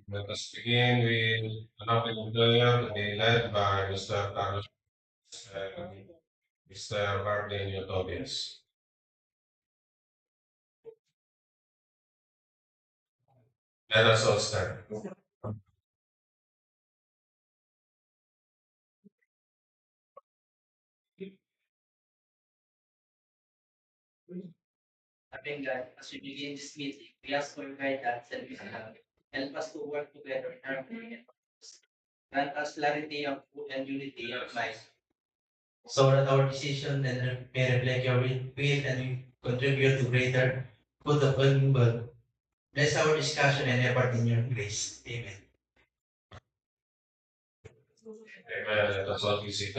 Let us begin with an opening prayer to be led by Mr. Carlos and Mr. Martin Tobias. Let us all stand. Having that, as we begin this meeting, we ask for your guidance and wisdom. Help us to work together in harmony and purpose. Grant us clarity of and unity of mind, so that our decision and may reflect your will and we contribute to greater good of all human. Bless our discussion and effort in your grace. Amen. Amen. That's all we see.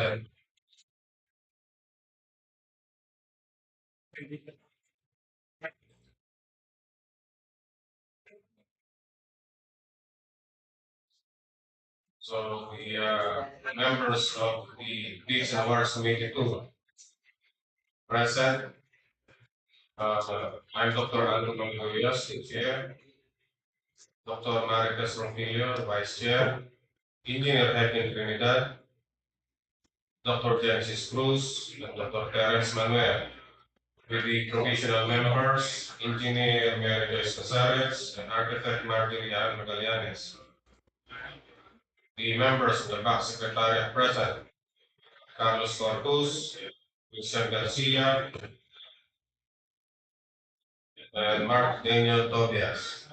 So the members of the Peace and Awards Committee too present. I'm Dr. Aldo Manguyas, the Chair, Dr. Maricas Ronquillo, Vice Chair, Engineer Heckin Trinidad, Dr. Genesis Cruz, and Dr. Terence Manuel. With the provisional members, Engineer Mary Joyce Casares and Architect Marjorie Magallanes. The members of the back secretariat present, Carlos Corpus, Wilson Garcia, and Mark Daniel Tobias.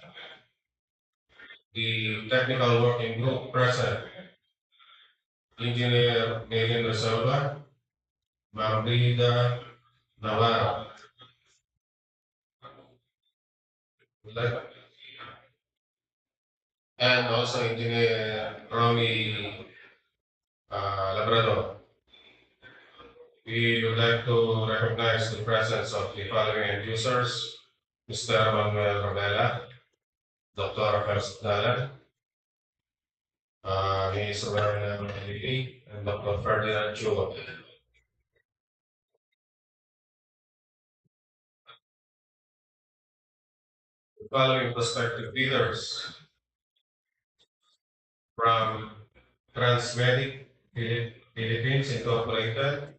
The technical working group present, Engineer Megan Reserva, Margarita Navarro. And also Engineer Romy Labrador. We would like to recognize the presence of the following end users: Mr. Manuel Rovella, Dr. Rafael Sudala, Ms. Rowena Lili, and Dr. Ferdinand Chuo. The following prospective bidders from Transmedic Philippines Incorporated,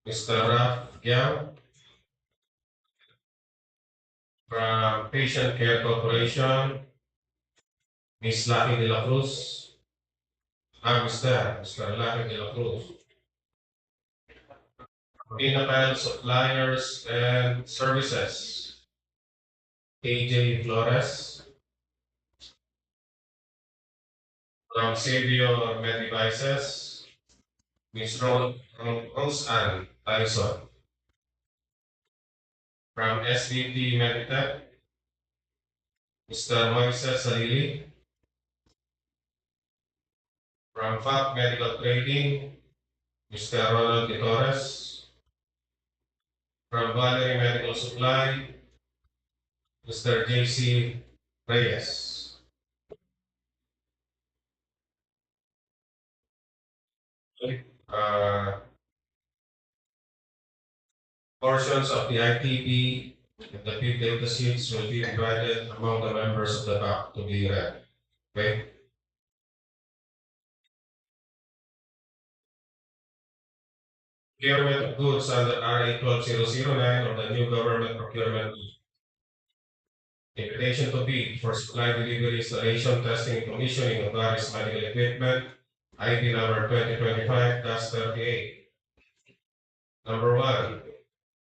Mr. Raf Giao, from Patient Care Corporation, Ms. Lucky De La Cruz, Mr. Lucky De La Cruz, Pinnacle Suppliers and Services, AJ Flores, from Xavier Med Devices, Ms. Rose Ann Tyson, from SVT Meditech, Mr. Moises Salili, from FAC Medical Trading, Mr. Ronald De Torres, from Valerie Medical Supply, Mr. JC Reyes. Uh, Portions of the ITP and the big data sheets will be divided among the members of the BAC to be read. Okay? Procurement of goods under RA 12009 or the new government procurement. Invitation to bid for supply, delivery, installation, testing, and commissioning of various medical equipment, ID number 2025-38. Number 1,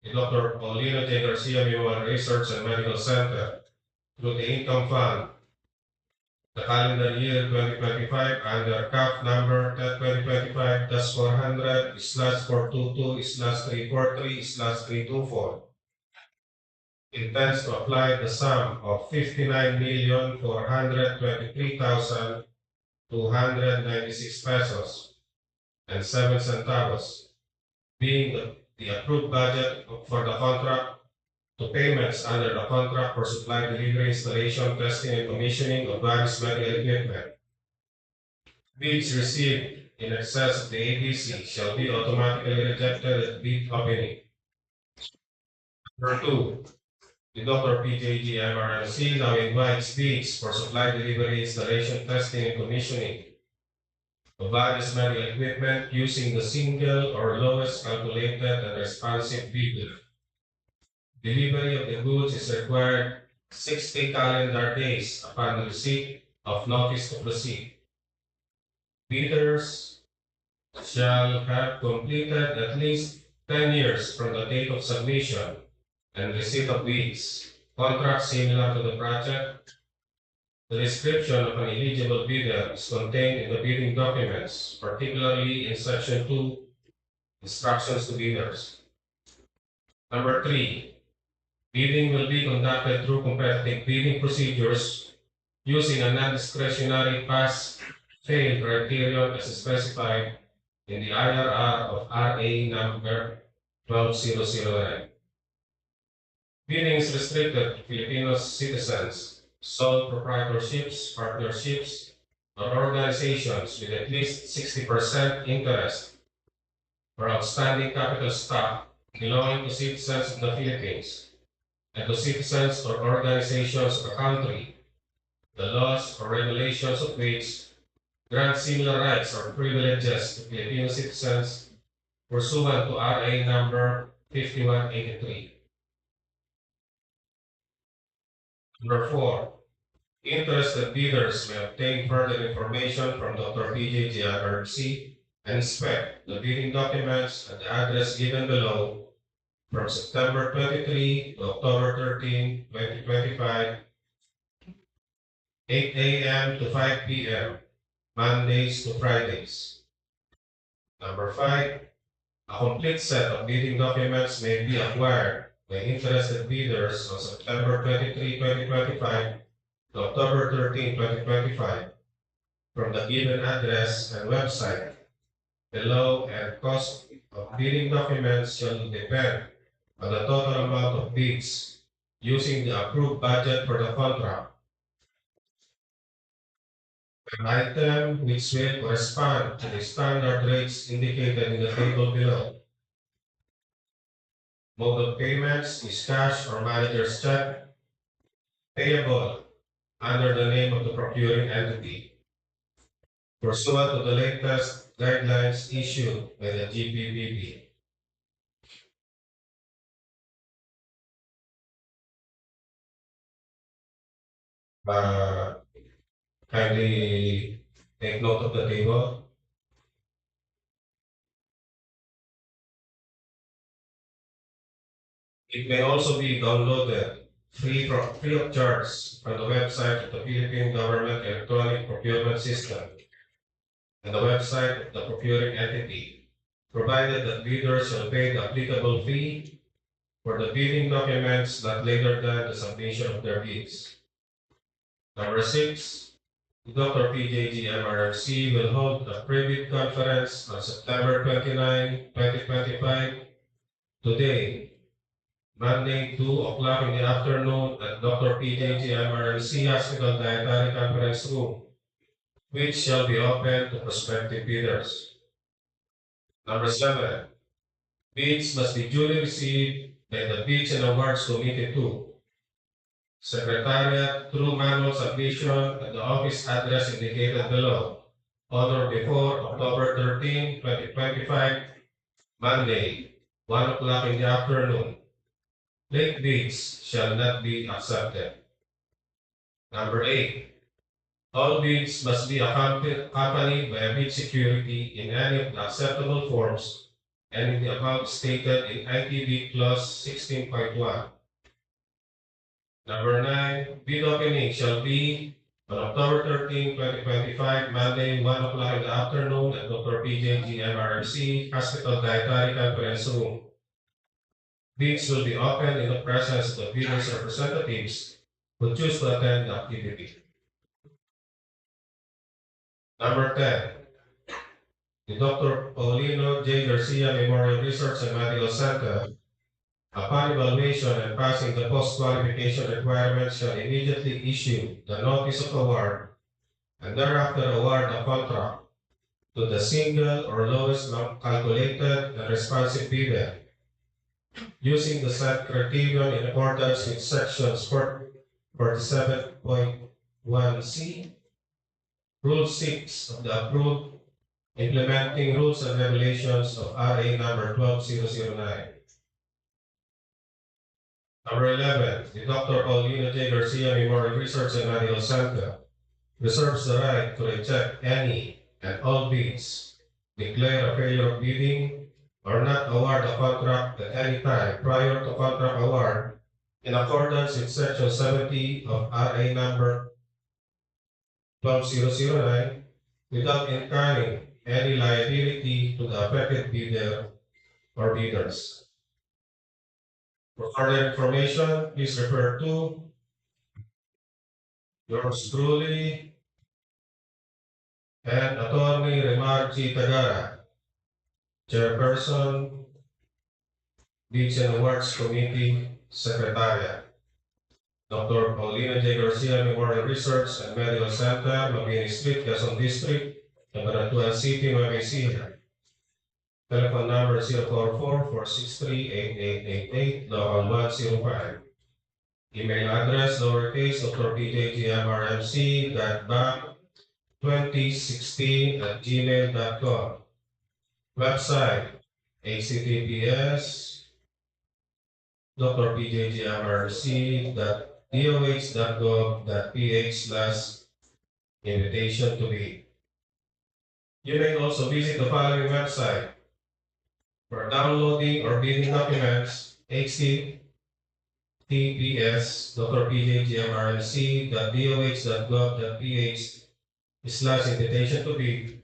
the Dr. Paulino J. Garcia Memorial Research and Medical Center through the Income Fund the calendar year 2025 under CAF number 2025-400/422/343/324 intends to apply the sum of 59,423,296 pesos and 7 centavos, being the approved budget for the contract to payments under the contract for supply, delivery, installation, testing, and commissioning of various medical equipment. Bids received in excess of the ABC shall be automatically rejected at bid opening. Number 2, the DR.PJGMRMC now invites bids for supply, delivery, installation, testing, and commissioning of various medical equipment using the single or lowest calculated and responsive bidder. Delivery of the goods is required 60 calendar days upon receipt of notice to proceed. Bidders shall have completed at least 10 years from the date of submission and receipt of bids. Contracts similar to the project. The description of an eligible bidder is contained in the bidding documents, particularly in Section 2, Instructions to Bidders. Number 3, bidding will be conducted through competitive bidding procedures using a non-discretionary pass-fail criterion as specified in the IRR of RA number 12009. Bidding is restricted to Filipino citizens, sole proprietorships, partnerships, or organizations with at least 60% interest or outstanding capital stock belonging to citizens of the Philippines and to citizens or organizations of a country, the laws or regulations of which grant similar rights or privileges to Filipino citizens pursuant to RA number 5183. Number 4, interested bidders may obtain further information from DR.PJGMRMC and inspect the bidding documents at the address given below from September 23 to October 13, 2025, 8 a.m. to 5 p.m., Mondays to Fridays. Number 5, a complete set of bidding documents may be acquired by interested bidders on September 23, 2025 to October 13, 2025 from the given address and website below, and cost of bidding documents shall depend on the total amount of bids using the approved budget for the contract. An item which will correspond to the standard rates indicated in the table below. Mode of payments is cash or manager's check, payable under the name of the procuring entity, pursuant to the latest guidelines issued by the GPPB. Uh, Kindly take note of the table. It may also be downloaded free of charge from the website of the Philippine Government Electronic Procurement System and the website of the procuring entity, provided that bidders shall pay the applicable fee for the bidding documents not later than the submission of their bids. Number 6, DR.PJGMRMC will hold a pre-bid conference on September 29, 2025, today, Monday, 2 o'clock in the afternoon at DR.PJGMRMC Hospital Dietary Conference Room, which shall be open to prospective bidders. Number 7, bids must be duly received by the Bids and Awards Committee 2, Secretariat through manual submission at the office address indicated below, on or before October 13, 2025, Monday, 1 o'clock in the afternoon. Late bids shall not be accepted. Number 8, all bids must be accompanied by a bid security in any of the acceptable forms and in the amount stated in ITB Clause 16.1. Number 9, bid opening shall be On October 13, 2025, Monday, 1 o'clock in the afternoon at DR.PJGMRMC Hospital Dietary Conference Room. Bids will be opened in the presence of the bidders' representatives who choose to attend the activity. Number 10, the Dr. Paulino J. Garcia Memorial Research and Medical Center. Upon evaluation and passing the post-qualification requirements shall immediately issue the notice of award and thereafter award a contract to the single or lowest calculated and responsive bidder using the set criterion in accordance with sections 47.1C, Rule 6 of the approved implementing rules and regulations of RA number 12009. Number 11, the Dr. Paulino J. Garcia Memorial Research and Medical Center reserves the right to reject any and all bids, declare a failure of bidding, or not award a contract at any time prior to contract award in accordance with Section 70 of RA number 12009 without incurring any liability to the affected bidder or bidders. For further information, please refer to yours truly and Attorney Remar G. Tagara, Chairperson, Bids and Awards Committee, Secretariat. Dr. Paulina J. Garcia Memorial Research and Medical Center, Mabini Street, Quezon District, Cabanatuan City, Nueva Ecija. Telephone number 044-463-8888, local 105. Email address lowercase dr.pjgmrmc.bank2016@gmail.com. Website https drpjgmrc.doh.gov.ph/invitation to be. You may also visit the following website for downloading or bidding documents: https drpjgmrmc.doh.gov.ph/invitation to be.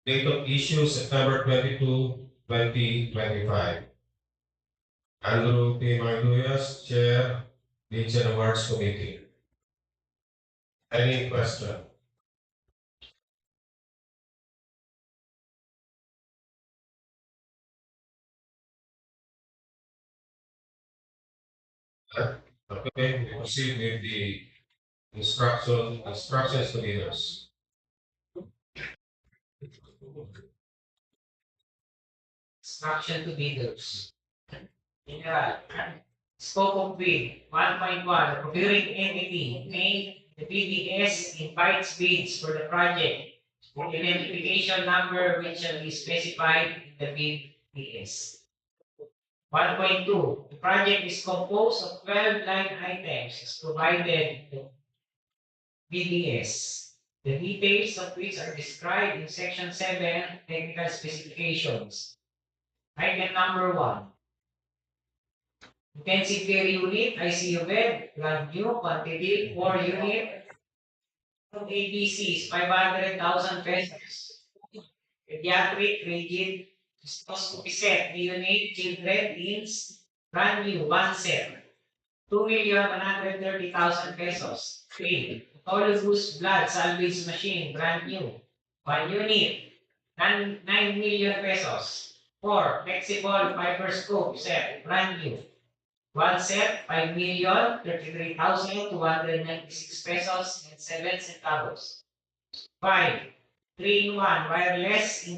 Date of issue September 22, 2025. Andrew P. Magduyas, Chair, Bids and Awards Committee. Any question? Okay, we proceed with the instructions to leaders. Instruction to bidders. General. Scope of bid 1.1. The procuring entity named the PDS invites bids for the project. Identification number which shall be specified in the bid PS. 1.2. The project is composed of 12 line items as provided in the BDS, the details of which are described in Section 7 Technical Specifications. Item number 1. Intensive care unit, ICU bed, brand new, quantity 4 unit. ABCs, 500,000 pesos. Pediatric, rigid, cystoscopy set, unit, children, teens, brand new, 1 set. 2,130,000 pesos. 3. Autologous blood salvage machine, brand new. 1 unit, 9 million pesos. 4. Flexible fiber scope set, brand new. 1 set, 5,033,296 pesos and 7 centavos. 5. 3-in-1 wireless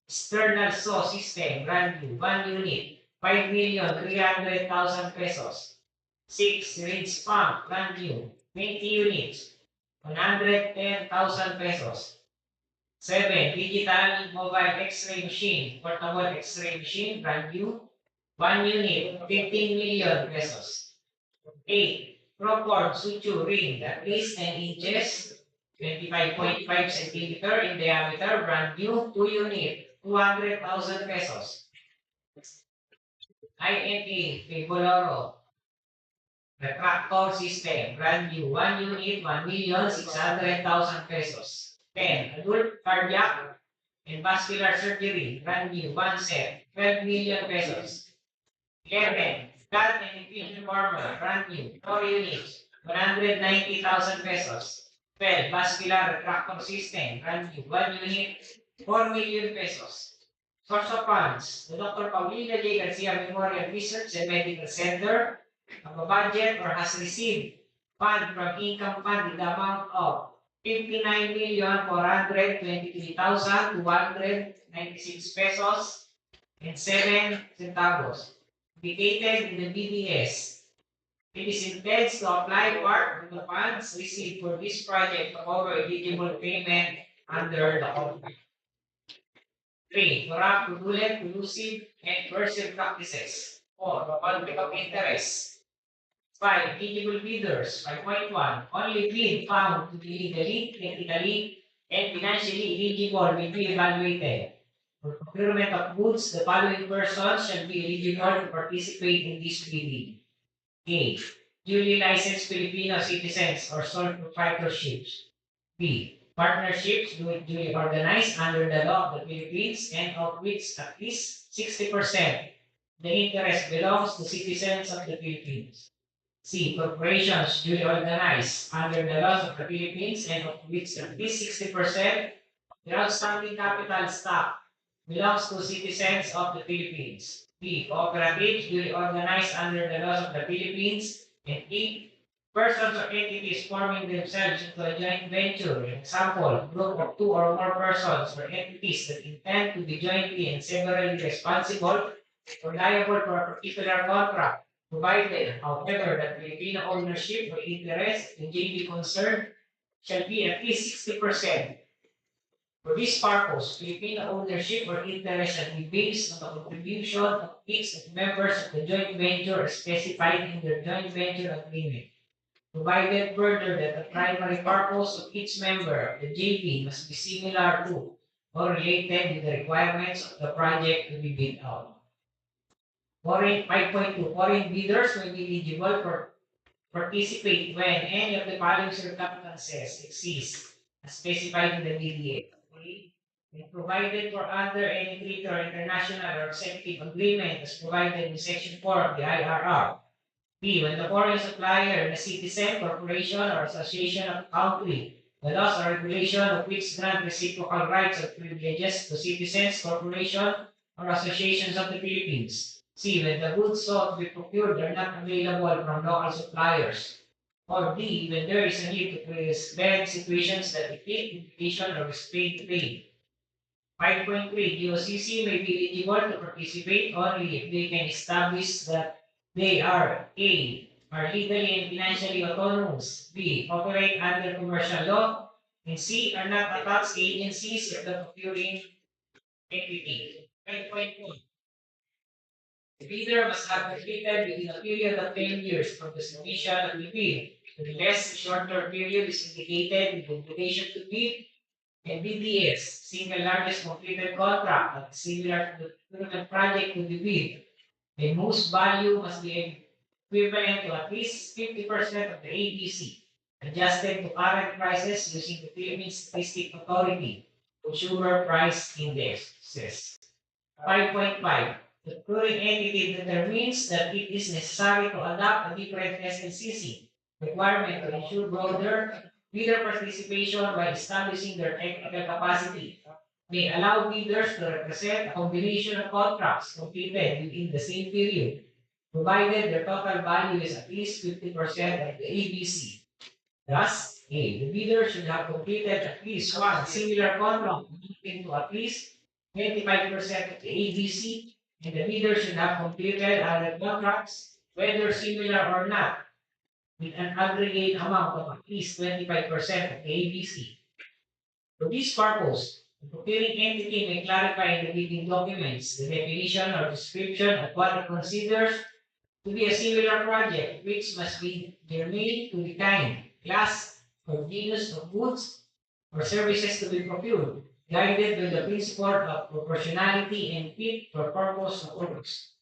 external saw system, brand new, 1 unit, 5,300,000 pesos. 6. Syringe pump, brand new, 20 units, 110,000 pesos. 7. Digital mobile X-ray machine, portable X-ray machine, brand new, 1 unit, 15 million pesos. 8. Procord suture ring, at least 10 inches, 25.5 centimeter in diameter, brand new, 2 unit, 200,000 pesos. INA, Faboloro, The tractor system, brand new, 1 unit, 1,600,000 pesos. 10. Adult cardiac and vascular surgery, brand new, 1 set, 12 million pesos. 11. Cat and infusion warmer, brand new, 4 units, 190,000 pesos. 12. Vascular retractor system, brand new, 1 unit, 4 million pesos. Source of funds, the Dr. Paulina J. Garcia Memorial Research and Medical Center have a budget or has received fund from income fund in the amount of 59,423,296 pesos and 7 centavos indicated in the BDS. It is intended to apply part of the funds received for this project to cover eligible payment under the contract. 3. Corrupt, fraudulent, collusive, and coercive practices. 4. Conflict of interest. 5. Eligible bidders. 5.1. Only bid found to be legally, technically, and financially eligible will be evaluated. For procurement of goods, the following persons shall be eligible to participate in this bidding. A. Duly licensed Filipino citizens or sole proprietorships. B. Partnerships duly organized under the law of the Philippines and of which at least 60% the interest belongs to citizens of the Philippines. C. Corporations duly organized under the laws of the Philippines and of which at least 60% the outstanding capital stock belongs to citizens of the Philippines. B. Cooperatives duly organized under the laws of the Philippines. And E. Persons or entities forming themselves into a joint venture, for example, group of 2 or more persons or entities that intend to be jointly and severally responsible or liable for a particular contract, provided, however, that Filipino ownership or interest in JV concerned shall be at least 60%. For this purpose, Filipino ownership or interest shall be based on the contribution of each of the members of the joint venture as specified in their joint venture agreement. Provided further that the primary purpose of each member of the JV must be similar to or related with the requirements of the project to be bid out. 5.2. Foreign bidders may be eligible for participate when any of the following circumstances exist as specified in the BDA. And provided for under any treaty or international or executive agreement as provided in Section 4 of the IRR. B. When the foreign supplier is a citizen, corporation, or association of the country, the laws or regulation of which grant reciprocal rights or privileges to citizens, corporation, or associations of the Philippines. C. When the goods sought to be procured are not available from local suppliers. Or D. When there is a need to prevent situations that defeat competition or restrain trade. 5.3. GOCC may be eligible to participate only if they can establish that they are A. Are legally and financially autonomous. B. Operate under commercial law. And C. Are not attached agencies of the procuring entity. 5.1. The bidder must have completed within a period of 10 years from the submission of the bid. Unless the shorter period is indicated with the obligation to bid and BDS, single largest completed contract that is similar to the procurement project to be bid. The most value must be equivalent to at least 50% of the ABC, adjusted to current prices using the Philippine Statistics Authority Consumer Price Indexes. 5.5. The procuring entity determines that it is necessary to adopt a different SLCC requirement to ensure broader bidder participation by establishing their technical capacity. May allow bidders to represent a combination of contracts completed within the same period, provided their total value is at least 50% of the ABC. Thus, A. The bidder should have completed at least one similar contract amounting to at least 25% of the ABC, and the bidder should have completed other contracts, whether similar or not, with an aggregate amount of at least 25% of the ABC. For this purpose, the procuring entity may clarify in the bidding documents the definition or description of what it considers to be a similar project, which must be germane to the kind, class, or genus of goods or services to be procured, guided by the principle of proportionality and fit for purpose of works.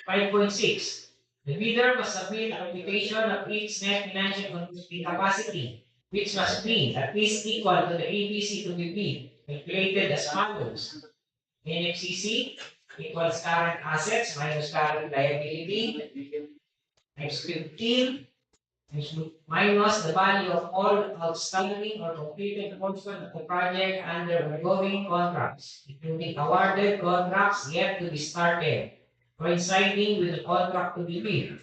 5.6. The bidder must submit a computation of its net financial contributing capacity, which must be at least equal to the ABC to be bid, calculated as follows. NFCC equals current assets minus current liability times 15 minus the value of all outstanding or completed portion of the project under ongoing contracts, including awarded contracts yet to be started, coinciding with the contract to be bid.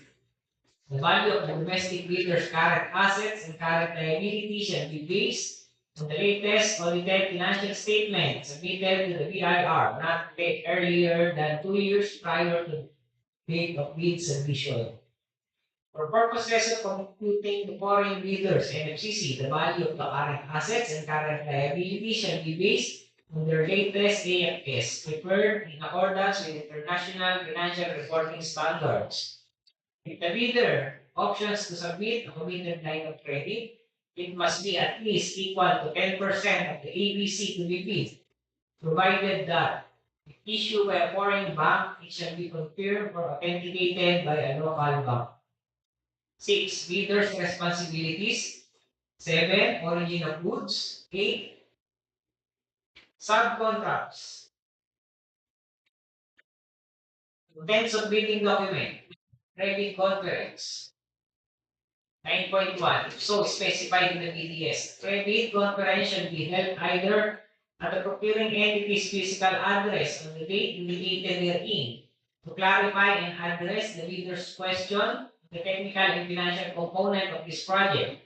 The value of the domestic bidder's current assets and current liabilities shall be based on the latest audited financial statement submitted to the BIR, not earlier than 2 years prior to the date of bid submission. For purposes of computing the foreign bidders NFCC, the value of the current assets and current liabilities shall be based on their latest AFS, prepared in accordance with international financial reporting standards. If the bidder options to submit a committed line of credit, it must be at least equal to 10% of the ABC to be bid, provided that if issued by a foreign bank, it shall be confirmed or authenticated by a local bank. 6. Bidder's responsibilities. 7. Origin of goods. 8. Subcontracts. Contents of bidding document. Credit conference. 9.1. If so specified in the BDS, credit conference shall be held either at the procuring entity's physical address on the date indicated therein to clarify and address the bidder's question, the technical and financial component of this project.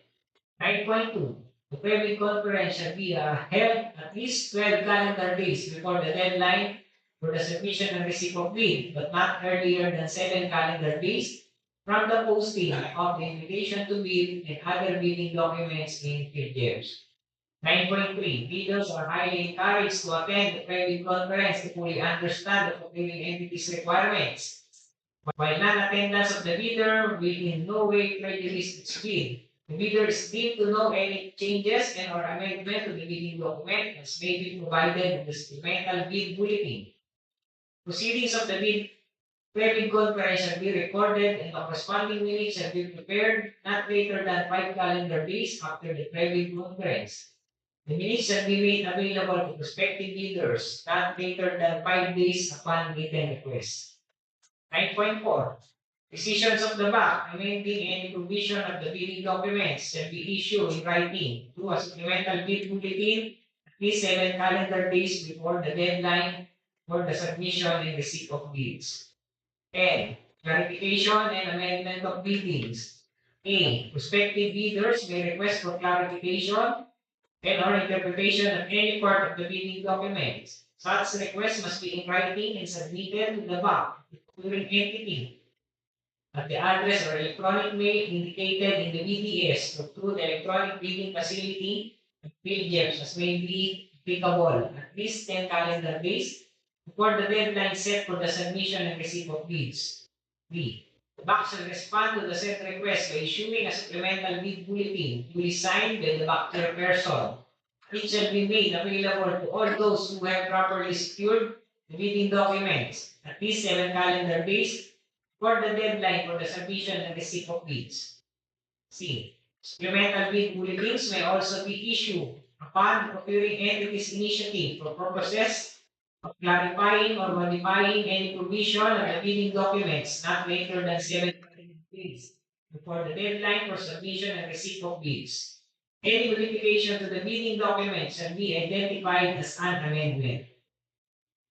9.2. The credit conference shall be held at least 12 calendar days before the deadline for the submission and receipt of bid, but not earlier than 7 calendar days from the posting of the invitation to bid and other bidding documents in field. 9.3. Bidders are highly encouraged to attend the credit conference to fully understand the procuring entity's requirements, while non-attendance of the bidder will in no way prejudice its bid. The bidder is deemed to know any changes and or amendment to the bidding document as may be provided in the supplemental bid bulletin. Proceedings of the bid credit conference shall be recorded and the corresponding minutes shall be prepared not later than 5 calendar days after the credit conference. The minutes shall be made available to prospective bidders not later than 5 days upon written request. 9.4. Decisions of the bank amending any provision of the bidding documents shall be issued in writing through a supplemental bid bulletin at least 7 calendar days before the deadline for the submission and receipt of bids. 10. Clarification and amendment of biddings. A. Prospective bidders may request for clarification and or interpretation of any part of the bidding documents. Such request must be in writing and submitted to the bank, the procuring entity, at the address or electronic mail indicated in the BDS or through the electronic bidding facility and PDFs as may be applicable at least 10 calendar days before the deadline set for the submission and receipt of bids. B. The bank shall respond to the said request by issuing a supplemental bid bulletin duly signed by the bank chairperson. It shall be made available to all those who have properly secured the bidding documents at least 7 calendar days for the deadline for the submission and receipt of bids. C. Supplemental bid bulletins may also be issued upon the procuring entity's initiative for purposes of clarifying or modifying any provision of the bidding documents not later than 7 days before the deadline for submission and receipt of bids. Any modification to the bidding documents shall be identified as an amendment.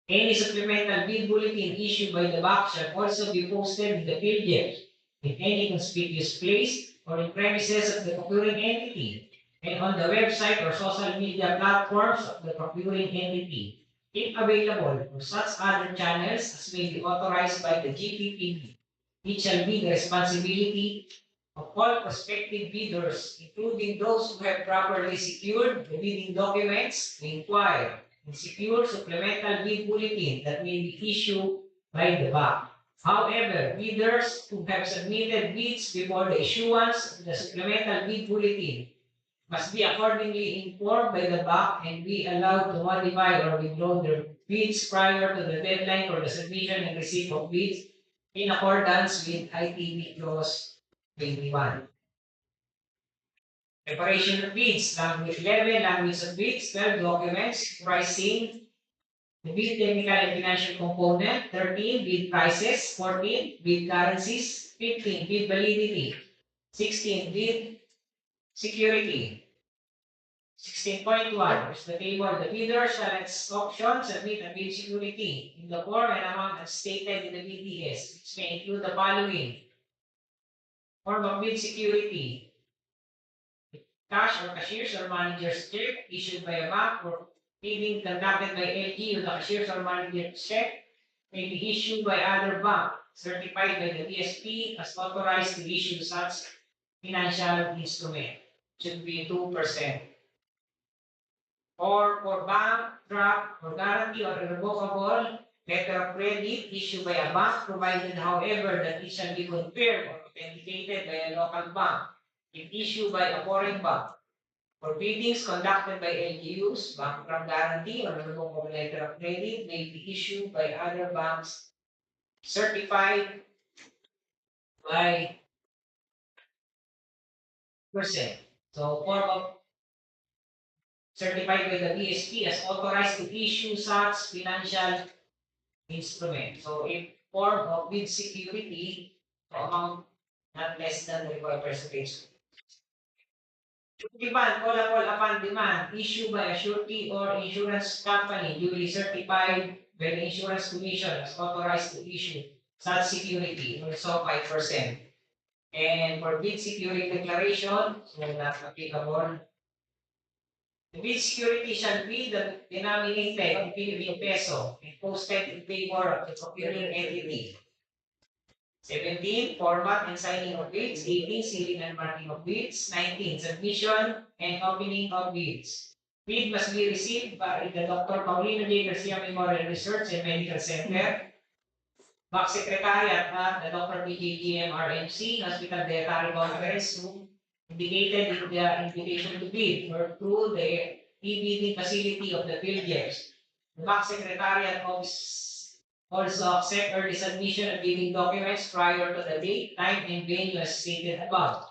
Any supplemental bid bulletin issued by the bank shall also be posted in the field in any conspicuous place or in premises of the procuring entity and on the website or social media platforms of the procuring entity, if available, or such other channels as may be authorized by the GPPB. It shall be the responsibility of all prospective bidders, including those who have properly secured the bidding documents, to inquire and secure supplemental bid bulletin that may be issued by the bank. However, bidders who have submitted bids before the issuance of the supplemental bid bulletin must be accordingly informed by the bank and be allowed to modify or withdraw their bids prior to the deadline for the submission and receipt of bids in accordance with ITB Clause 21. Preparation of bids, language 11, language of bids, 12, documents, pricing, the bid technical and financial component, 13, bid prices, 14, bid currencies, 15, bid validity, 16, bid security. 16.1 is the table. The bidder shall at auction submit a bid security in the form and amount as stated in the BDS, which may include the following: form of bid security, cash or cashier's or manager's check issued by a bank or bidding conducted by LG or the cashier's or manager's check may be issued by other bank certified by the DSP as authorized to issue such financial instrument. Should be 2%. Or for bank, draft, or guarantee or irrevocable letter of credit issued by a bank, provided however that it shall be confirmed or authenticated by a local bank if issued by a foreign bank. For biddings conducted by LGUs, bank draft guarantee or irrevocable letter of credit may be issued by other banks certified by percent. So form of certified by the BSP as authorized to issue such financial instrument. So in form of bid security, amount not less than the required percentage. Surety bond, callable upon demand, issued by a surety or insurance company duly certified by the insurance commission as authorized to issue such security, also 5%. And for bid security declaration, so not applicable. The bid security shall be denominated in Philippine peso and posted in favor of the procuring entity. 17, format and signing of bids. 18, sealing and marking of bids. 19, submission and opening of bids. Bid must be received by the Dr. Paulino J. Garcia Memorial Research and Medical Center, Back Secretariat at the DR.PJGMRMC Hospital Dietary Conference Room, indicated in the invitation to bid or through the e-bidding facility of the PhilJEPs. The Back Secretariat Office also accept early submission of bidding documents prior to the date, time, and venue as stated above.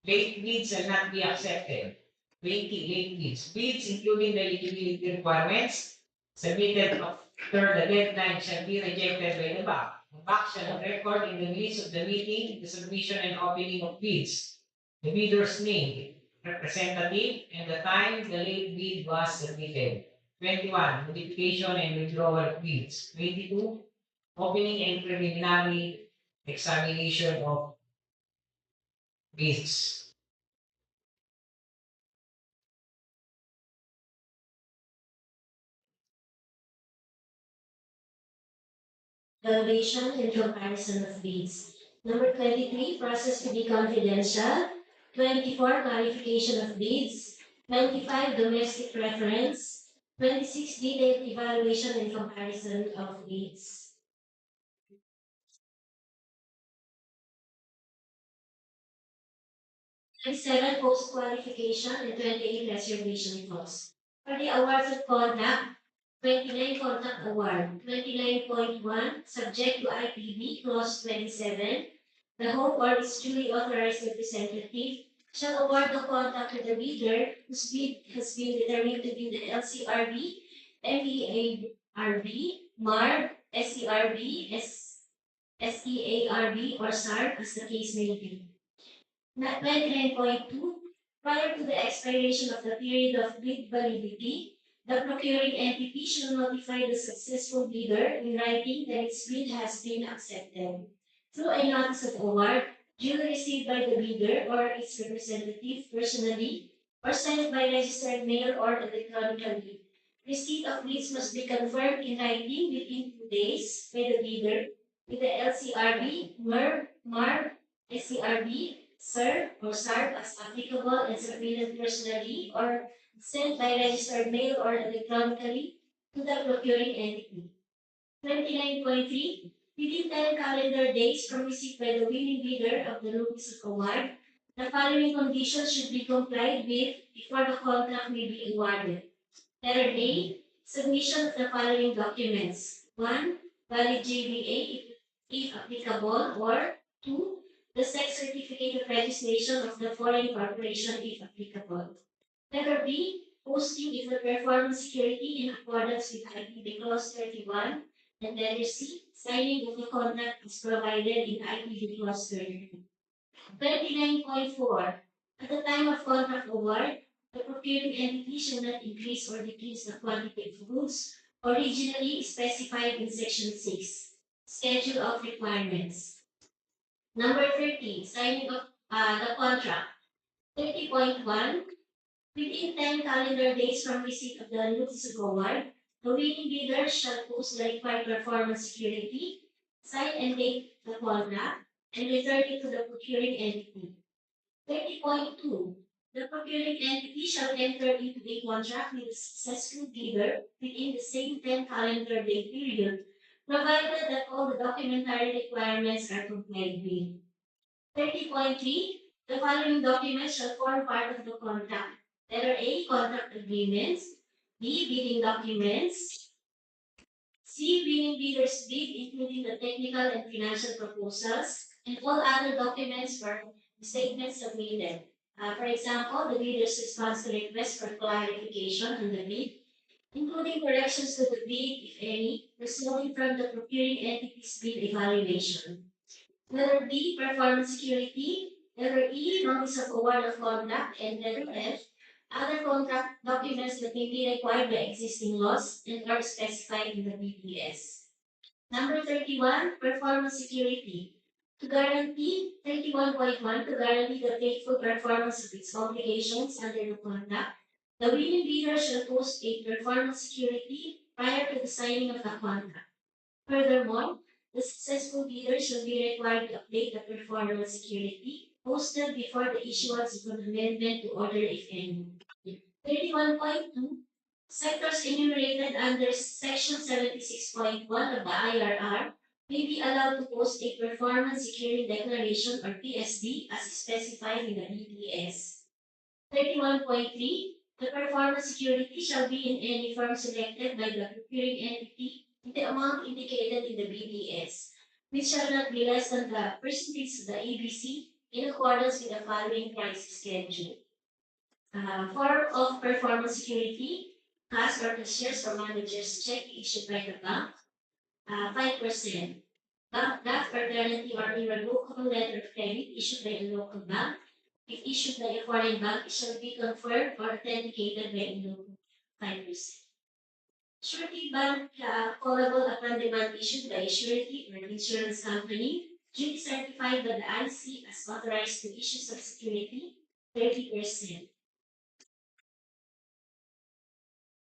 Late bids shall not be accepted. 20. Late bids. Bids including the eligibility requirements submitted after the deadline shall be rejected by the bank. The bank shall record in the minutes of the meeting the submission and opening of bids, the bidder's name, representative, and the time the late bid was submitted. 21. Modification and withdrawal of bids. 22. Opening and preliminary examination of bids. Evaluation and comparison of bids. Number 23, process to be confidential. 24, clarification of bids. 25, domestic preference. 26, detailed evaluation and comparison of bids. 27, post qualification, and 28, reservation clause. For the awards of conduct, 29, conduct award. 29.1, subject to IPB, clause 27. The home or its duly authorized representative shall award the contract to the bidder whose bid has been determined to be the LCRB, MEARB, MARB, SCRB, SEARB, or SARB, as the case may be. 29.2, prior to the expiration of the period of bid validity, the procuring entity shall notify the successful bidder in writing that its bid has been accepted through a notice of award duly received by the bidder or its representative personally or sent by registered mail or electronically. Receipt of bids must be confirmed in writing within 2 days by the bidder with the LCRB, MERB, MARB, SCRB, SERB, or SARB as applicable and submitted personally or sent by registered mail or electronically to the procuring entity. 29.3, within 10 calendar days from receipt by the winning bidder of the notice of award, the following conditions should be complied with before the contract may be awarded. Letter A, submission of the following documents. 1. Valid JVA if applicable, or 2. The sex certificate of registration of the foreign corporation, if applicable. Letter B. Posting if the performance security in accordance with IPv Clause 31. And letter C. Signing of the contract is provided in IPv Clause 32. 39.4. At the time of contract award, the procuring entity shall not increase or decrease the quantity of goods originally specified in Section 6, Schedule of Requirements. Number 30, signing of the contract. 30.1, within 10 calendar days from receipt of the notice of award, the winning bidder shall post the required performance security, sign and date the contract, and return it to the procuring entity. 30.2. The procuring entity shall enter into a contract with the successful bidder within the same 10 calendar day period, provided that all the documentary requirements are complied with. 30.3. The following documents shall form part of the contract. Letter A. Contract agreements. B. Bidding documents. C. Winning bidder's bid, including the technical and financial proposals, and all other documents for statements submitted. For example, the bidder's response to request for clarification on the bid, including corrections to the bid, if any, resulting from the procuring entity's bid evaluation. Letter B, performance security. Letter E, notice of award of contract. And letter F, other contract documents that may be required by existing laws and are specified in the BPS. Number 31, performance security. To guarantee 31.1, to guarantee the faithful performance of its obligations under the contract, the winning bidder shall post a performance security prior to the signing of the contract. Furthermore, the successful bidder shall be required to update the performance security posted before the issuance of an amendment to order, if any. 31.2. Sectors enumerated under Section 76.1 of the IRR may be allowed to post a performance security declaration, or PSD, as specified in the BPS. 31.3. The performance security shall be in any form selected by the procuring entity in the amount indicated in the BPS, which shall not be less than the percentage of the ABC in accordance with the following price schedule. Form of performance security, cash or cashiers or managers check issued by the bank, 5%. Bank draft or guarantee or irrevocable letter of credit issued by a local bank. If issued by a foreign bank, it shall be confirmed or authenticated by a local 5%. Surety bank callable upon demand issued by a surety or an insurance company, duly certified by the IC as authorized to issue such security, 30%.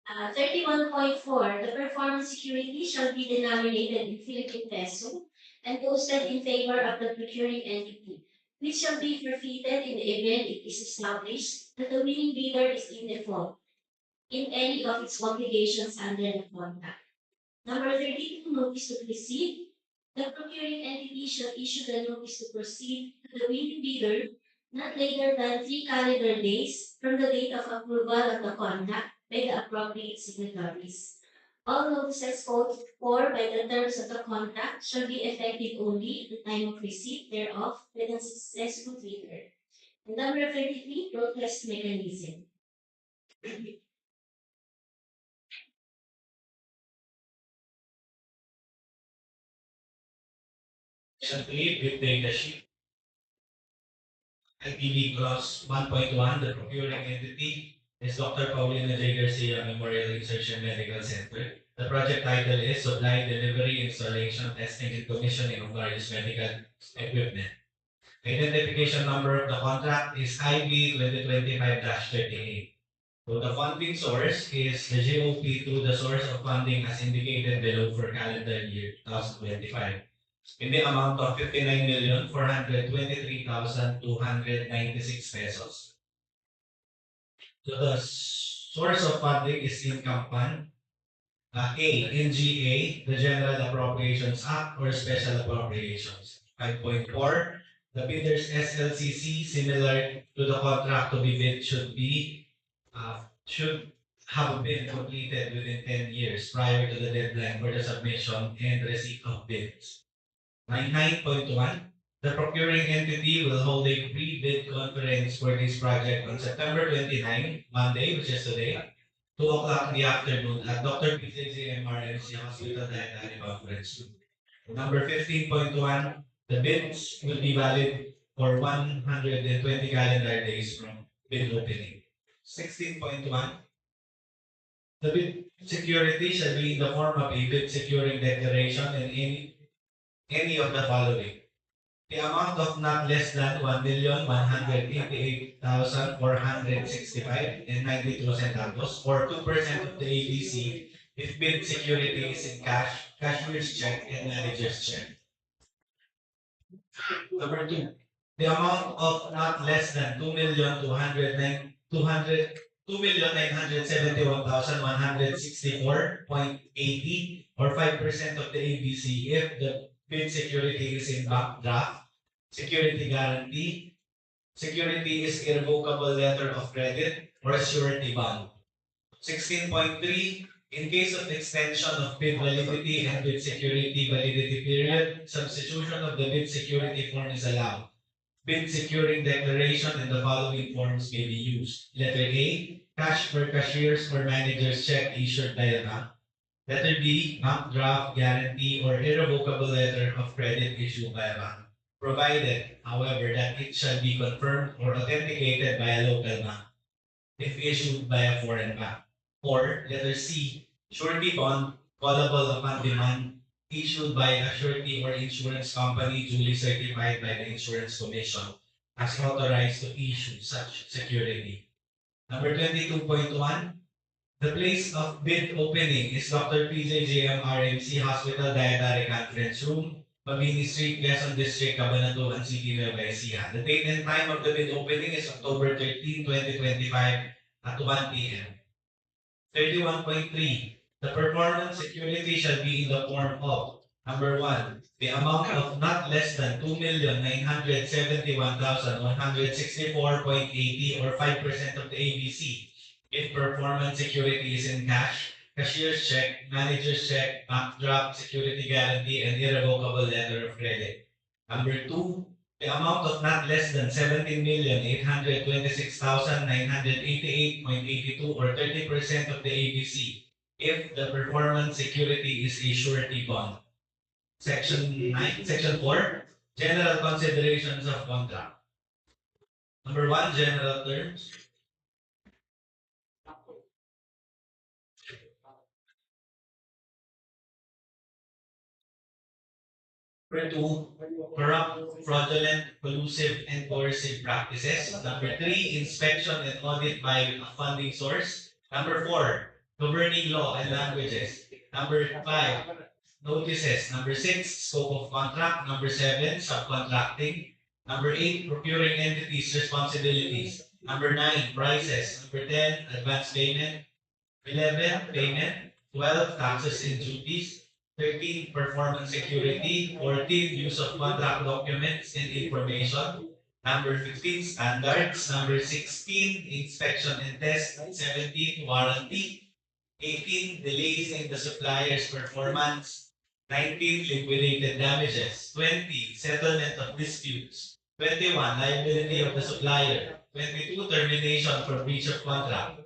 31.4. The performance security shall be denominated in Philippine peso and posted in favor of the procuring entity, which shall be forfeited in the event it is established that the winning bidder is in default in any of its obligations under the contract. Number 32, notice to proceed. The procuring entity shall issue the notice to proceed to the winning bidder not later than 3 calendar days from the date of approval of the contract by the appropriate signatories. All notices called for by the terms of the contract shall be effective only at the time of receipt thereof with a successful bidder. Number 33, protest mechanism. Secondly, with data sheet, IPv Clause 1.1, the procuring entity is Dr. Paulina J. Garcia Memorial Insertion Medical Center. The project title is Supply, Delivery, Installation, Testing, and Commissioning of Various Medical Equipment. Identification number of the contract is IB 2025-38. So the funding source is the GOP through the source of funding as indicated below for calendar year 2025 in the amount of 59,423,296 pesos. So the source of funding is income fund. A, NGA, the General Appropriations Act or Special Appropriations. 5.4, the bidder's SLCC similar to the contract to be bid should have been completed within 10 years prior to the deadline for the submission and receipt of bids. 9.1. The procuring entity will hold a pre-bid conference for this project on September 29, Monday, which is today, 2 o'clock in the afternoon at DR.PJGMRMC Hospital Dietary Conference Room. Number 15.1, the bids will be valid for 120 calendar days from bid opening. 16.1, the bid security shall be in the form of a bid securing declaration and any of the following. The amount of not less than 1,188,465 and 92 centavos or 2% of the ABC if bid security is in cash, cashier's check, and manager's check. Number two, the amount of not less than 2,971,164.80 or 5% of the ABC if the bid security is in backdraft, security guarantee, security is irrevocable letter of credit, or surety bond. 16.3, in case of extension of bid validity and bid security validity period, substitution of the bid security form is allowed. Bid securing declaration and the following forms may be used. Letter A, cash for cashiers or managers check issued by a bank. Letter B, bank draft guarantee or irrevocable letter of credit issued by a bank, provided, however, that it shall be confirmed or authenticated by a local bank if issued by a foreign bank. Or letter C, surety bond callable upon demand issued by a surety or insurance company duly certified by the Insurance Commission as authorized to issue such security. Number 22.1, the place of bid opening is DR.PJGMRMC Hospital Dietary Conference Room, Mabini Street, Quezon District, Cabanatuan City, Nueva Ecija. The date and time of the bid opening is October 13, 2025 at 1 p.m. 31.3. The performance security shall be in the form of number one, the amount of not less than 2,971,164.80 or 5% of the ABC if performance security is in cash, cashier's check, manager's check, bank draft, security guarantee, and irrevocable letter of credit. Number two, the amount of not less than 17,826,988.82 or 30% of the ABC if the performance security is a surety bond. Section 4, general considerations of contract. Number one, general terms. Number two, corrupt, fraudulent, collusive, and coercive practices. Number three, inspection and audit by a funding source. Number four, governing law and languages. Number five, notices. Number six, scope of contract. Number seven, subcontracting. Number eight, procuring entities, responsibilities. Number nine, prices. Number 10, advance payment. 11, payment. 12, taxes and duties. 13, performance security. 14, use of contract documents and information. Number 15, standards. Number 16, inspection and test. 17, warranty. 18, delays in the supplier's performance. 19, liquidated damages. 20, settlement of disputes. 21, liability of the supplier. 22, termination for breach of contract.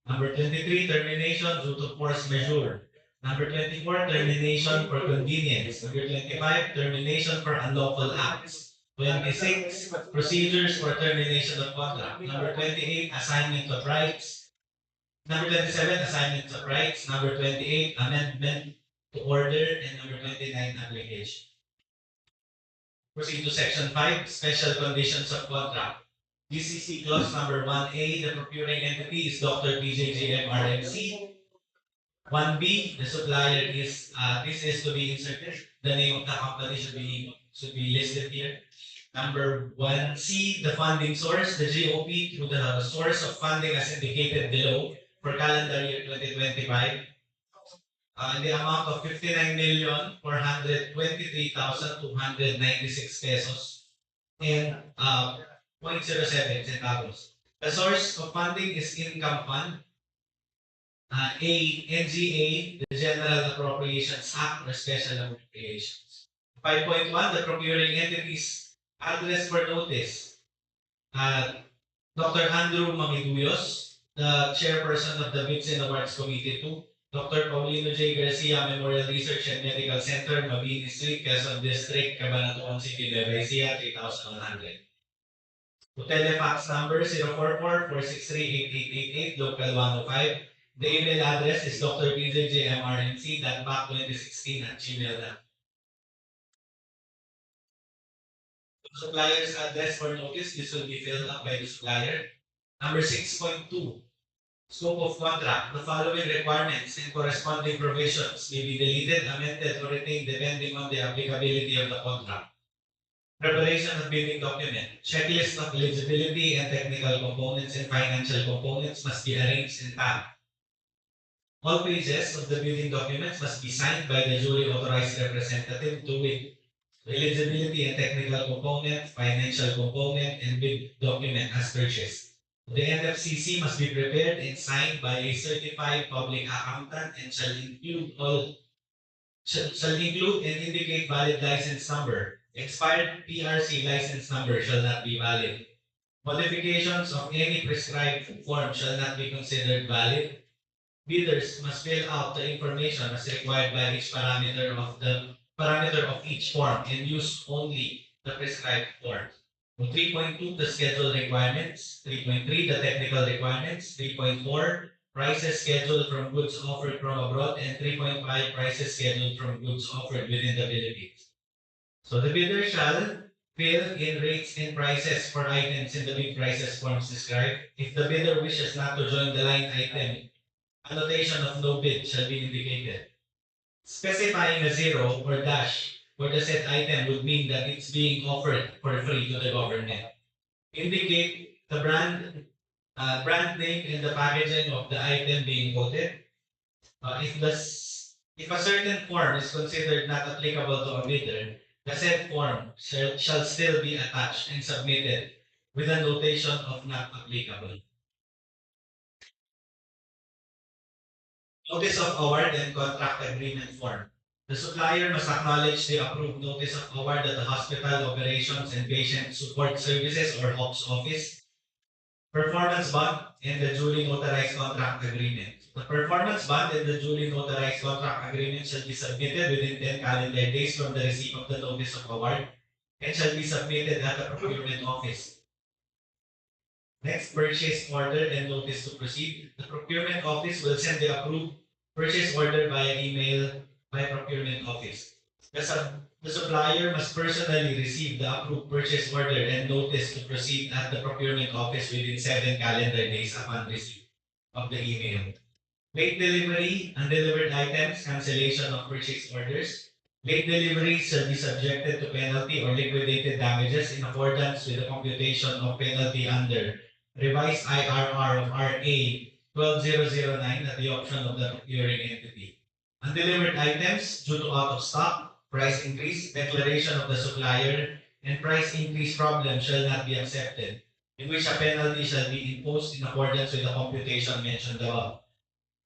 Number 23, termination due to force majeure. Number 24, termination for convenience. Number 25, termination for unlawful acts. 26, procedures for termination of contract. Number 28, assignment of rights. Number 27, assignment of rights. Number 28, amendment to order. And number 29, application. Proceed to section 5, special conditions of contract. GCC clause number 1A, the procuring entity is DR.PJGMRMC. 1B, the supplier is, this is to be inserted. The name of the company should be listed here. Number 1C, the funding source, the GOP through the source of funding as indicated below for calendar year 2025. In the amount of 59,423,296 pesos and 0.07 centavos. The source of funding is income fund. NGA, the General Appropriations Act or Special Appropriations. 5.1, the procuring entities address for notice. Dr. Andrew Mangiduyos, the chairperson of the Bids and Awards Committee 2, Dr. Paulino J. Garcia, Memorial Research and Medical Center, Mabini Street, Quezon District, Cabanatuan City, Nueva Ecija, 3,100. To telefax number 044-463-8888, local 105. The email address is DR.PJGMRMC.back2016@gmail.com. Supplier's address for notice, this will be filled up by the supplier. Number 6.2, scope of contract. The following requirements and corresponding provisions may be deleted, amended, or retained depending on the applicability of the contract. Preparation of bidding document. Checklist of eligibility and technical components and financial components must be arranged and tagged. All pages of the bidding documents must be signed by the duly authorized representative to wit eligibility and technical component, financial component, and bid document as purchased. The NFCC must be prepared and signed by a certified public accountant and shall include and indicate valid license number. Expired PRC license number shall not be valid. Modifications of any prescribed form shall not be considered valid. Bidders must fill out the information as required by each parameter of each form and use only the prescribed form. 3.2, the schedule requirements. 3.3, the technical requirements. 3.4, prices scheduled from goods offered from abroad. And 3.5, prices scheduled from goods offered within the Philippines. So the bidder shall fill in rates and prices for items in the bid prices forms described. If the bidder wishes not to join the line item, annotation of no bid shall be indicated. Specifying a zero or dash for the said item would mean that it's being offered for free to the government. Indicate the brand name and the packaging of the item being quoted. If a certain form is considered not applicable to a bidder, the said form shall still be attached and submitted with a notation of not applicable. Notice of award and contract agreement form. The supplier must acknowledge the approved notice of award at the Hospital Operations and Patient Support Services or HOPS office, performance bond, and the duly notarized contract agreement. The performance bond and the duly notarized contract agreement shall be submitted within 10 calendar days from the receipt of the notice of award and shall be submitted at the procurement office. Next, purchase order and notice to proceed. The procurement office will send the approved purchase order via email by procurement office. The supplier must personally receive the approved purchase order and notice to proceed at the procurement office within 7 calendar days upon receipt of the email. Late delivery, undelivered items, cancellation of purchase orders. Late deliveries shall be subjected to penalty or liquidated damages in accordance with the computation of penalty under revised IRR of RA 12009 at the option of the procuring entity. Undelivered items due to out of stock, price increase, declaration of the supplier, and price increase problem shall not be accepted, in which a penalty shall be imposed in accordance with the computation mentioned above.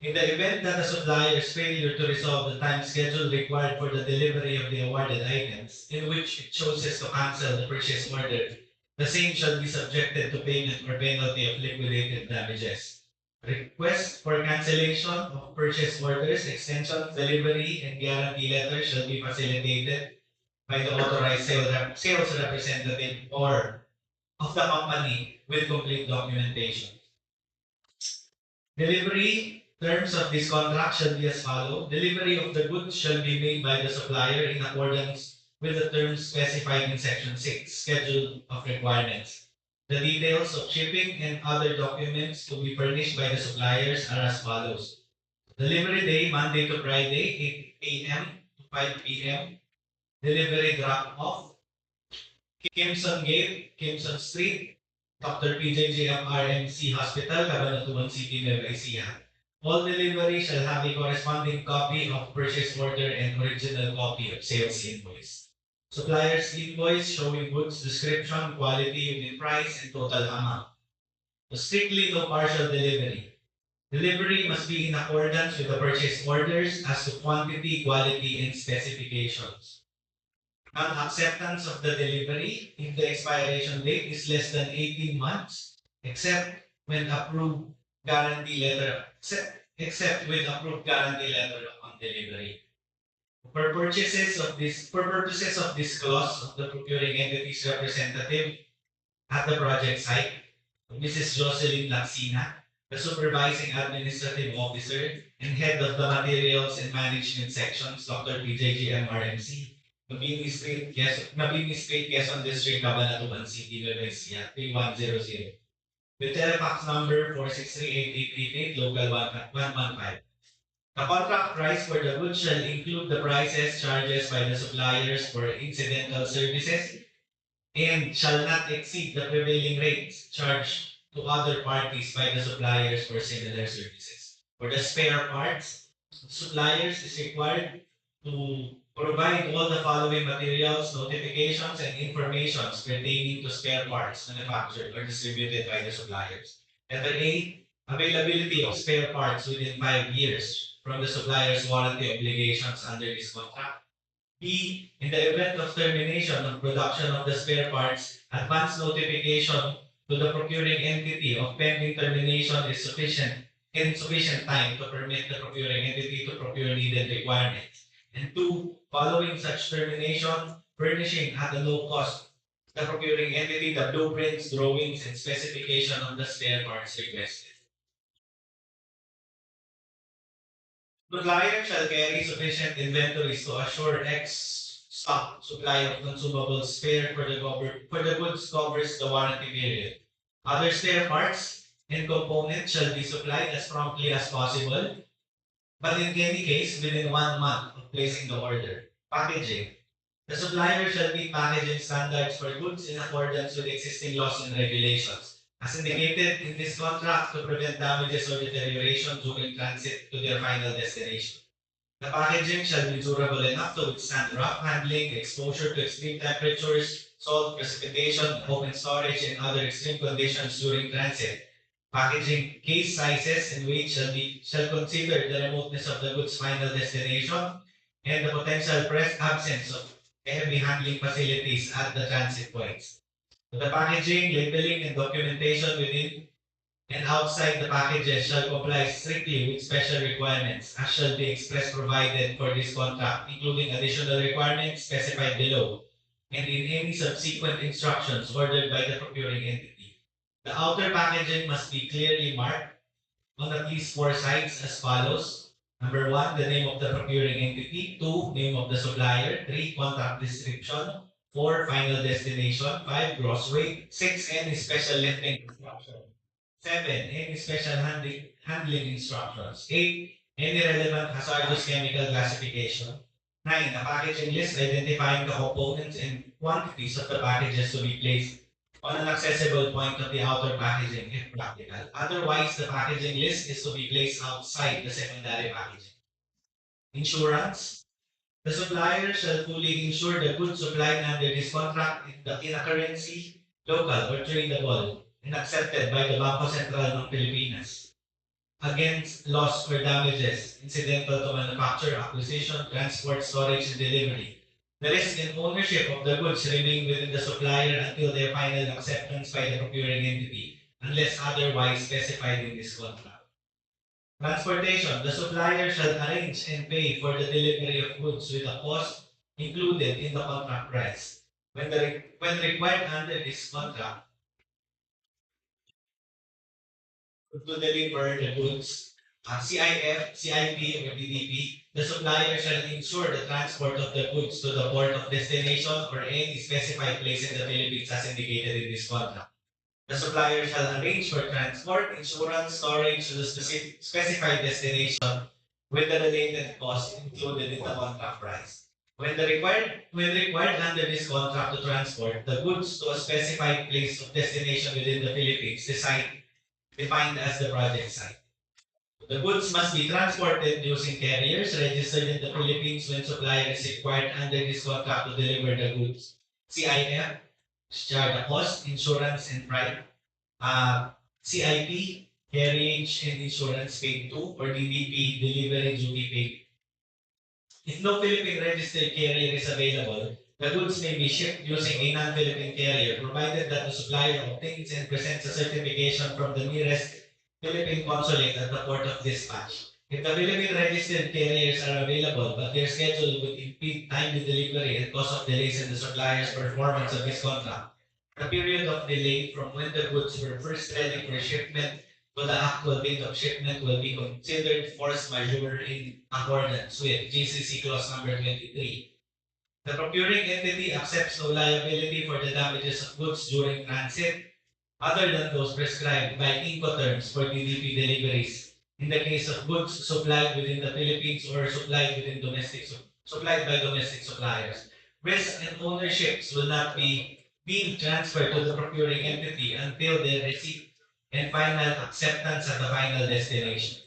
In the event that the supplier's failure to resolve the time schedule required for the delivery of the awarded items, in which it chooses to cancel the purchase order, the same shall be subjected to payment or penalty of liquidated damages. Request for cancellation of purchase orders, extension, delivery, and guarantee letters shall be facilitated by the authorized sales representative or of the company with complete documentation. Delivery terms of this contract shall be as follows. Delivery of the goods shall be made by the supplier in accordance with the terms specified in Section 6, Schedule of Requirements. The details of shipping and other documents to be furnished by the suppliers are as follows. Delivery day, Monday to Friday, 8 a.m. to 5 p.m. Delivery drop-off, Kimson Gate, Kimson Street, DR.PJGMRMC Hospital, Cabanatuan City, Nueva Ecija. All delivery shall have a corresponding copy of purchase order and original copy of sales invoice. Supplier's invoice showing goods description, quality, unit price, and total amount. Strictly no partial delivery. Delivery must be in accordance with the purchase orders as to quantity, quality, and specifications. acceptance of the delivery if the expiration date is less than 18 months, except when approved guarantee letter, except with approved guarantee letter upon delivery. For purposes of this clause of the procuring entity's representative at the project site, Mrs. Jocelyn Laxina, the supervising administrative officer and head of the materials and management sections, DR.PJGMRMC, Mabini Street, Quezon District, Cabanatuan City, Nueva Ecija, 3100. With telefax number 4638888, local 115. The contract price for the goods shall include the prices charges by the suppliers for incidental services and shall not exceed the prevailing rates charged to other parties by the suppliers for similar services. For the spare parts, suppliers is required to provide all the following materials, notifications, and informations pertaining to spare parts manufactured or distributed by the suppliers. Letter A, availability of spare parts within 5 years from the supplier's warranty obligations under this contract. B, in the event of termination of production of the spare parts, advance notification to the procuring entity of pending termination is insufficient time to permit the procuring entity to procure needed requirements. And two, following such termination, furnishing at a low cost the procuring entity the blueprints, drawings, and specification of the spare parts requested. Supplier shall carry sufficient inventories to assure X stock supply of consumable spare for the goods covers the warranty period. Other spare parts and components shall be supplied as promptly as possible, but in any case within 1 month of placing the order. Packaging. The supplier shall meet packaging standards for goods in accordance with existing laws and regulations, as indicated in this contract to prevent damages or deterioration during transit to their final destination. The packaging shall be durable enough to withstand rough handling, exposure to extreme temperatures, salt, precipitation, open storage, and other extreme conditions during transit. Packaging case sizes and weight shall consider the remoteness of the goods final destination and the potential absence of heavy handling facilities at the transit points. The packaging, labeling, and documentation within and outside the packages shall comply strictly with special requirements as shall be express provided for this contract, including additional requirements specified below, and in any subsequent instructions ordered by the procuring entity. The outer packaging must be clearly marked on at least 4 sides as follows. Number 1, the name of the procuring entity. 2, name of the supplier. 3, contract description. 4, final destination. 5, gross weight. 6, any special lifting instruction. 7, any special handling instructions. 8, any relevant hazardous chemical classification. 9, a packaging list identifying the components and quantities of the packages to be placed on an accessible point of the outer packaging if practical. Otherwise, the packaging list is to be placed outside the secondary packaging. Insurance. The supplier shall fully insure the goods supplied under this contract in a currency, local or tradable, and accepted by the Bangko Sentral ng Pilipinas against loss or damages incidental to manufacture, acquisition, transport, storage, and delivery. The risk and ownership of the goods remain within the supplier until their final acceptance by the procuring entity, unless otherwise specified in this contract. Transportation. The supplier shall arrange and pay for the delivery of goods with a cost included in the contract price. When required under this contract, to deliver the goods, CIF, CIP, or DDP, the supplier shall ensure the transport of the goods to the port of destination or any specified place in the Philippines as indicated in this contract. The supplier shall arrange for transport, insurance, storage to the specified destination with the related cost included in the contract price. When required under this contract to transport the goods to a specified place of destination within the Philippines, defined as the project site. The goods must be transported using carriers registered in the Philippines when supplier is required under this contract to deliver the goods. CIF, share the cost, insurance, and freight. CIP, carriage and insurance paid to, or DDP, delivery duty paid. If no Philippine registered carrier is available, The goods may be shipped using a non-Philippine carrier, provided that the supplier obtains and presents a certification from the nearest Philippine consulate at the port of dispatch. If the Philippine registered carriers are available, but their schedule would impede timely delivery and cause of delays in the supplier's performance of his contract, the period of delay from when the goods were first ready for shipment to the actual date of shipment will be considered force majeure in accordance with GCC clause number 23. The procuring entity accepts no liability for the damages of goods during transit other than those prescribed by Incoterms for DDP deliveries in the case of goods supplied within the Philippines or supplied by domestic suppliers. Risk and ownerships will not be being transferred to the procuring entity until their receipt and final acceptance at the final destination.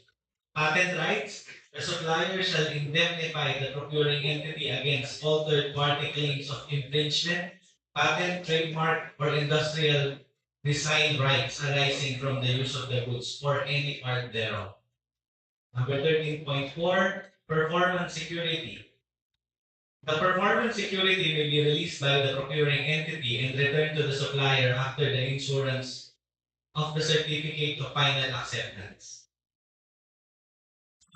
Patent rights, the supplier shall indemnify the procuring entity against all third-party claims of infringement, patent, trademark, or industrial design rights arising from the use of the goods or any part thereof. Number 13.4, performance security. The performance security may be released by the procuring entity and returned to the supplier after the insurance of the certificate of final acceptance.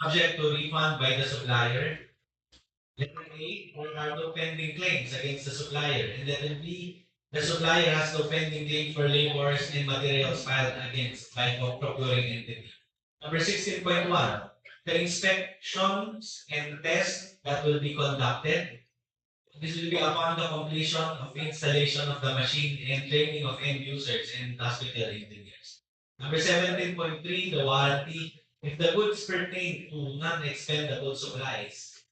Subject to refund by the supplier. Letter A, there are no pending claims against the supplier. And letter B, the supplier has no pending claim for labors and materials filed against by a procuring entity. Number 16.1, the inspections and tests that will be conducted. This will be upon the completion of installation of the machine and training of end users and hospital engineers. Number 17.3, the warranty. If the goods pertain to non-expendable supplies,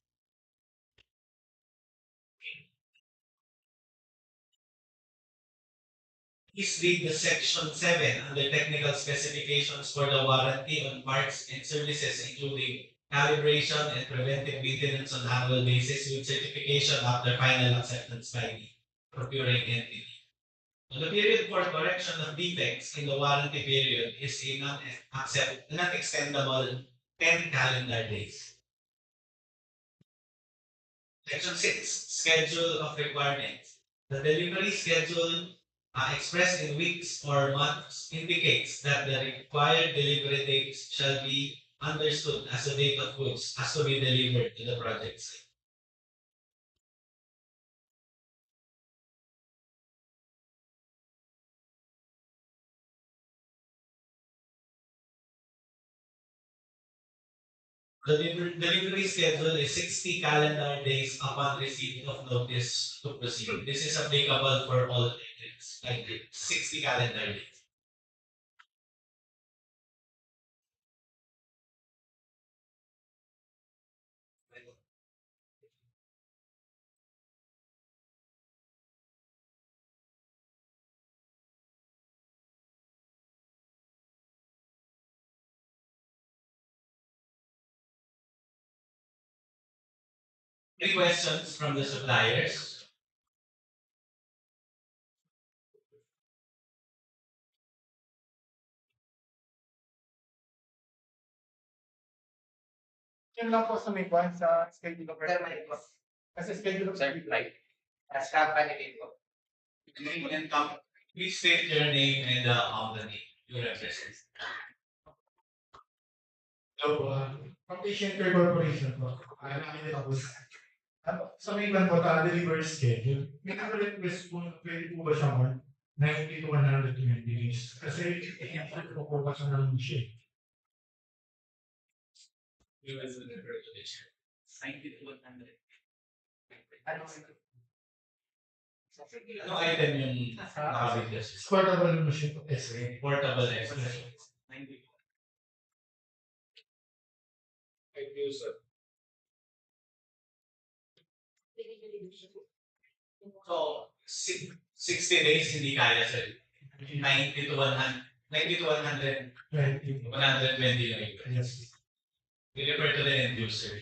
please read the section 7 under technical specifications for the warranty on parts and services, including calibration and preventive maintenance on annual basis with certification after final acceptance by the procuring entity. The period for correction of defects in the warranty period is a non-extendable 10 calendar days. Section 6, schedule of requirements. The delivery schedule expressed in weeks or months indicates that the required delivery dates shall be understood as the date of goods has to be delivered to the project site. The delivery schedule is 60 calendar days upon receipt of notice to proceed. This is applicable for all items, like 60 calendar days. Three questions from the suppliers. Yun lang po sa may buwan sa schedule of requirements. Kasi schedule of requirements. As company dito. Name and please state your name and the company you represent. So, from Patient Care Corporation po, namin ako sa may ilan po, delivery schedule. May naka-request po, pwede po ba siya 90 to 120 days? Kasi, po po pa siya ng ship. You as the representation. 90 to 100. Ano item yung nakabiglas? Portable machine po, SA. Portable expression. 90. Thank you, sir. So, 60 days hindi kaya sir. 90 to 100. 90 to 100. 20. 120 yung iba. Yes. We refer to the end user.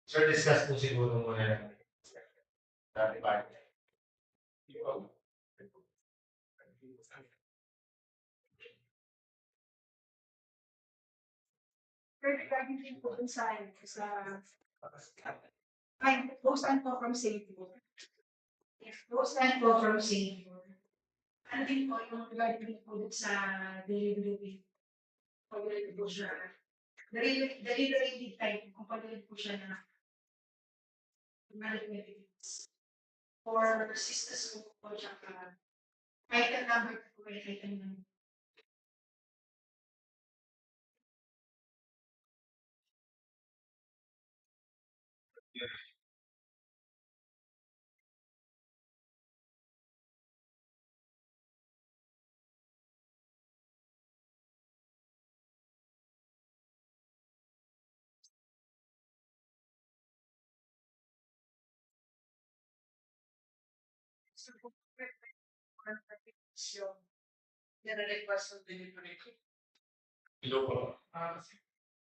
Sir, discuss po siguro muna. Regarding din po dun sa ay, post and po from Savior. If post and po from Savior, ano din po yung regarding din po dun sa delivery, pag-delivery po siya. Delivery lead time, kung pag-delivery po siya na management or sisters po siya ka. Item number po kayo, item number. So, kung yung nire-request ng delivery. Hello po.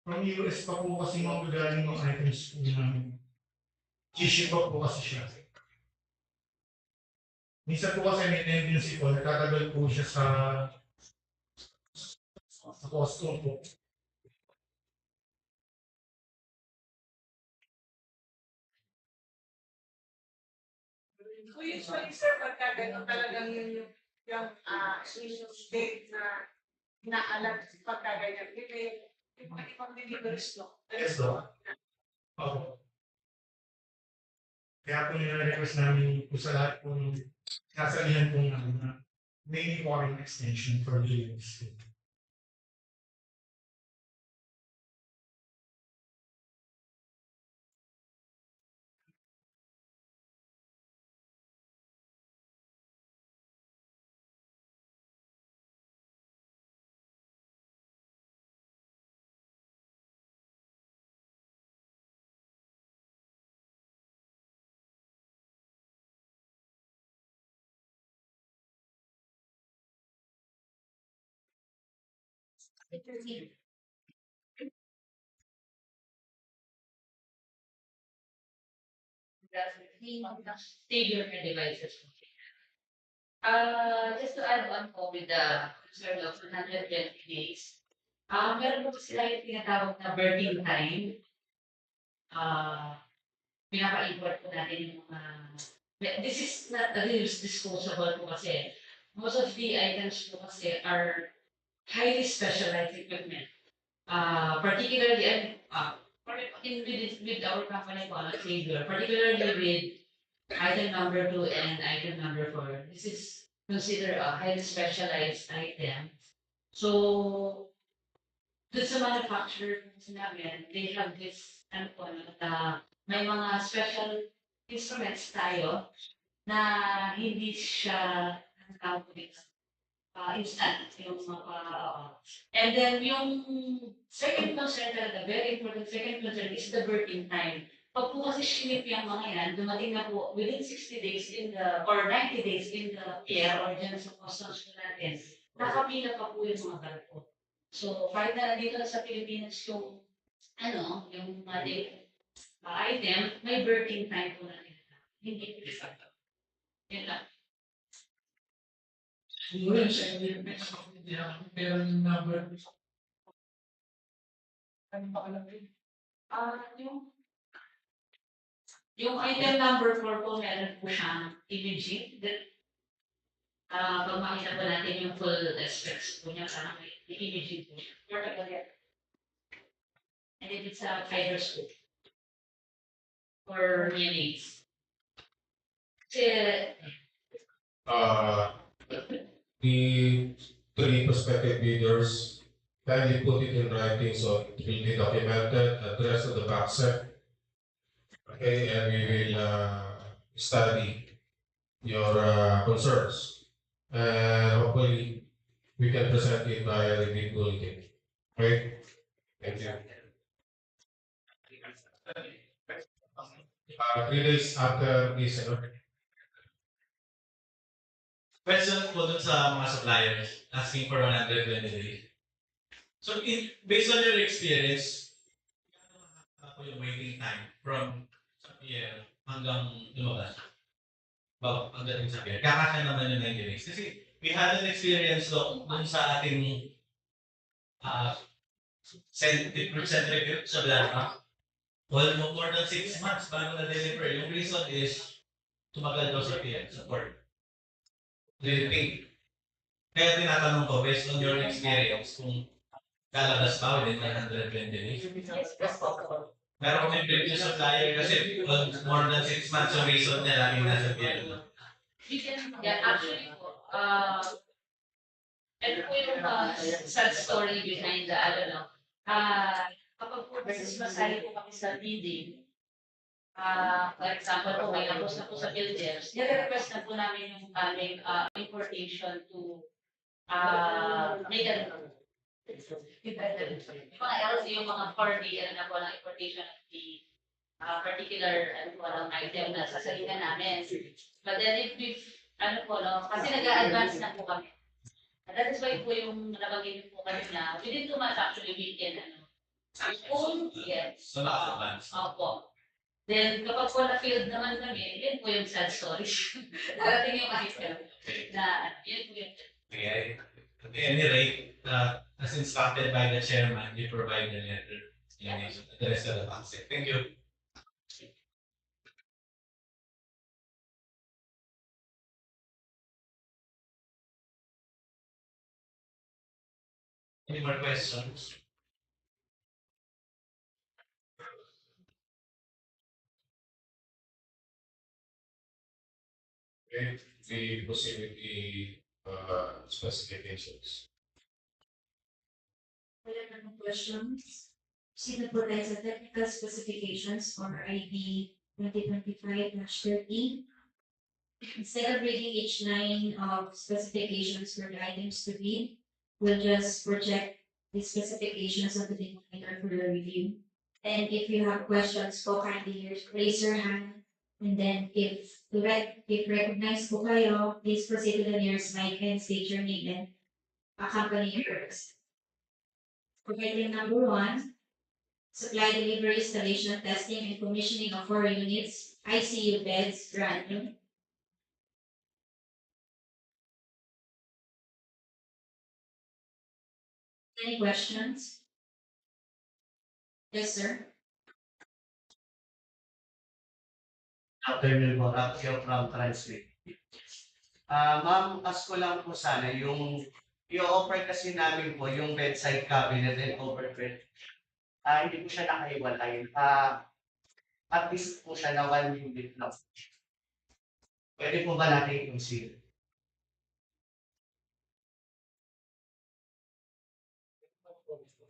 From US pa po kasi magagaling yung items po namin. Ship po kasi siya. Minsan po kasi may tendency po, nagtatagal po siya sa custom po. So usually sir, pagka gano'n talagang yung date na inaalam pagka ganyan, yung mga ibang deliveries no? Yes, no? Opo. Kaya po nire-request namin po sa lahat po ng kasalihan po namin na may foreign extension for deliveries. Stable your devices. Just to add on po with the concern of 120 days, meron po sila yung tinatawag na birthing time. Pinapa-import po natin yung mga, this is not a reuse disposable po kasi most of the items po kasi are highly specialized equipment. Particularly, with our company po, Savior, particularly with item number 2 and item number 4. This is considered a highly specialized item. So, dun sa manufacturer namin, they have this, ano po, may mga special instruments tayo na hindi siya, ano tawag ko dito, instant, yung mga, and then yung second concern talaga, very important second concern is the birthing time. Pag po kasi shinip yung mga yan, dumating na po within 60 days in the, or 90 days in the air or dyan sa customs po natin, nakapila pa po yung mga barko. So, kahit na dito sa Pilipinas yung, ano, yung ating item, may birthing time po natin. Hindi po isa. Yun lang. Siguro yung sa elements of the pero yung number Ano ba alam yun? Yung item number 4 po, meron po siyang imaging. Pag makita po natin yung full specs po niya, parang may imaging po siya. And if it's a fiber scope for neonates. Kasi, The three prospective bidders kindly put it in writing so it will be documented, addressed to the back set. Okay, and we will study your concerns. And hopefully we can present it via the bid bulletin. Okay? Thank you. 3 days after this, Question po dun sa mga suppliers asking for 120 days. So, based on your experience, ano po yung waiting time from sa PL hanggang lumabas? Ang dating sabihin, kakasya naman yung 90 days. Kasi we had an experience dun sa ating percent review sa blood bank. Well, no more than 6 months bago na-deliver. Yung reason is tumagal daw sa PM support. Do you think? Kaya tinatanong ko, based on your experience, kung lalabas pa within 120 days. Pero kung may previous supplier kasi more than 6 months yung reason niya laging nasa PM. Yeah, actually po, ito po yung sad story behind the, kapag po masasali po kami sa bidding, for example po, may nabos na po sa builders, nire-request na po namin yung aming importation to make a yung mga LC, yung mga 4DL na po ng importation of the particular item na sasalihan namin. But then if we, kasi nag-a-advance na po kami. And that is why po yung nabanggit po kanina, within 2 months actually we can, yes. So, naka-advance. Opo. Then kapag po na-field naman kami, yun po yung sad stories. Darating yung item na, yun po yun. Okay. At any rate, as instructed by the chairman, you provide the letter. Yan yung address sa the concept. Thank you. Any more questions? Okay, we proceed with the specifications. Wala namang questions. Sino po tayo sa technical specifications for ID 2025-30? Instead of reading each line of specifications for the items to bid, we'll just project the specifications of the monitor for the review. And if you have questions, po kindly raise your hand. And then if recognized po kayo, please proceed to the nearest mic and state your name and accompany your request. For item number 1, supply delivery installation testing and commissioning of 4 units, ICU beds, random. Any questions? Yes, sir. Afternoon po, Rapio from Transcript. Ma'am, ask ko lang po sana yung i-offer kasi namin po yung bedside cabinet and overbed. Hindi po siya nakahiwalay. At least po siya na 1 unit lang. Pwede po ba natin i-consider?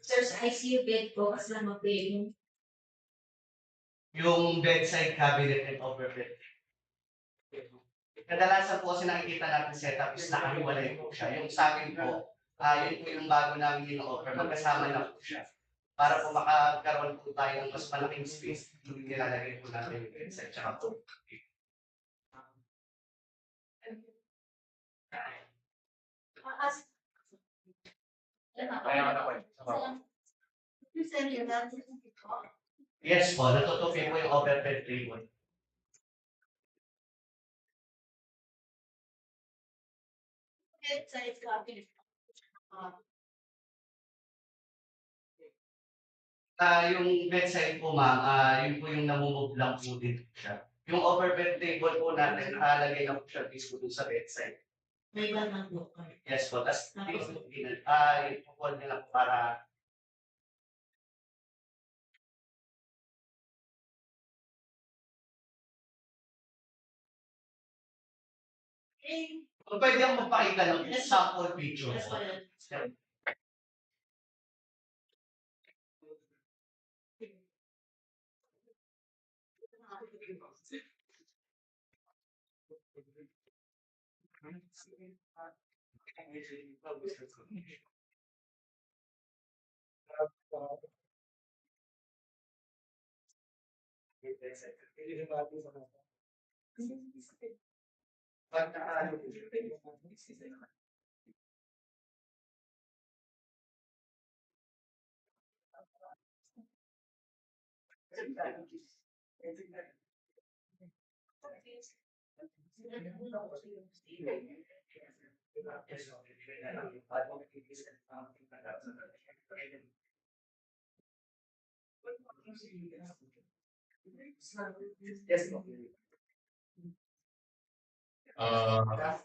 Sir, sa ICU bed po, kasama po Yung bedside cabinet and overbed. Kadalasan po kasi nakikita natin setup is nakahiwalay po siya. Yung sa amin po, yun po yung bago namin in-offer. Magkasama na po siya. Para po makakaroon po tayo ng mas malaking space, yung nilalagay po natin yung bedside tsaka po. Yes po, natutupi po yung overbed table. bedside cabinet. Yung bedside po ma'am, yun po yung namumove lang po din siya. Yung overbed table po natin, nakalagay na po siya mismo dun sa bedside. May laman po. Yes po, tapos yung po nila po para kung pwede akong magpakita ng sample picture Yes, po.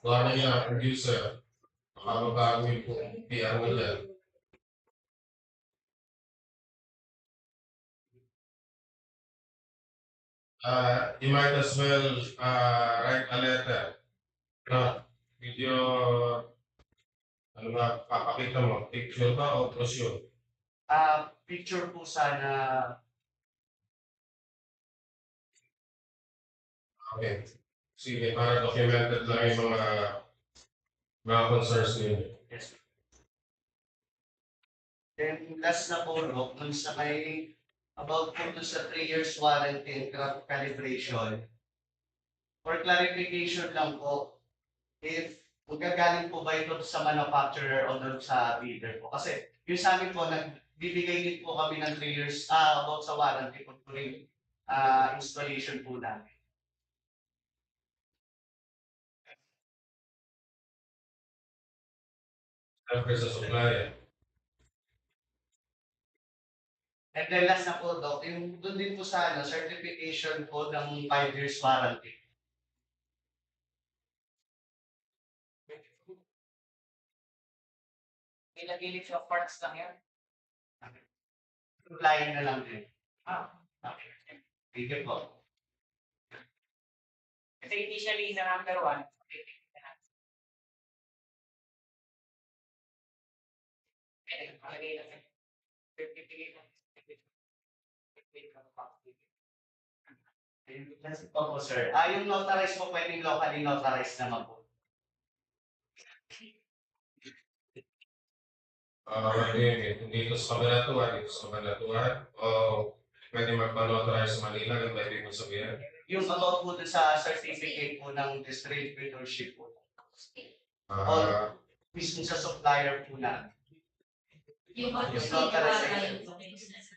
Wala niya producer. Makababago yung PR mo dyan. You might as well write a letter. No? With your, ano ba, papakita mo, picture ba o brochure? Picture po sana. Okay. Sige, para documented lang yung mga concerns niyo. Yes. Then last na po, no, dun sa may about po dun sa 3 years warranty and calibration. For clarification lang po, if magagaling po ba ito sa manufacturer o dun sa bidder po? Kasi yung sa amin po, nagbibigay din po kami ng 3 years about sa warranty po during installation po namin. Siyempre sa supplier. And then last na po, Doc, yung doon din po sa certification po ng 5 years warranty. Gilid sa parts lang yan. Applying na lang din. Okay. Thank you po. Kasi initially sa number 1, palagay lang yan. That's po po, sir. Yung notarized po, pwedeng locally notarized naman po. Pwede dito sa Kabanatuan, dito sa Kabanatuan, o pwede magpa-notarize sa Manila, yung pwede mo sabihin. Yung about po dun sa certificate po ng distributorship po. Ah, Mismo sa supplier po na. Yung Yung pag-proceed para notarization. yung business.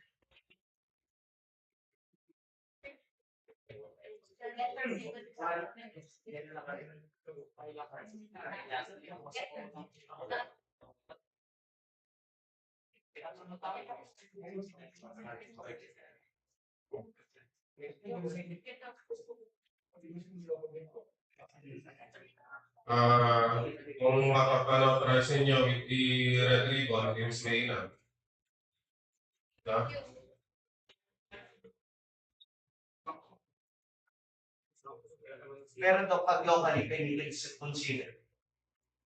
kung makapanotorize ninyo with the red ribbon, yung mainam. Diba? Pero daw pag locally, pwede consider.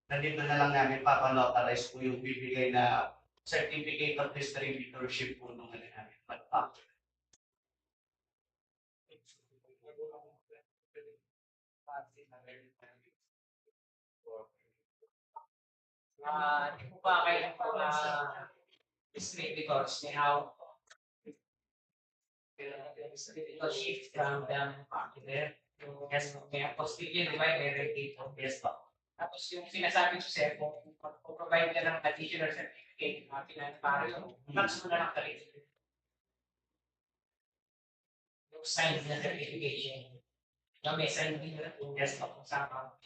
Nandito na lang namin papanotarize po yung bibigay na certificate of distributorship po nung ano namin. Di po ba kayo distributors ni how shift from the manufacturer. Yes, may apostille, di ba? May dito. Yes po. Tapos yung sinasabi ko sa'yo, kung provide ka ng additional certificate, para yung max mo na lang talaga. Yung sign na certification. Yung may sign din na po. Yes, po. Sama.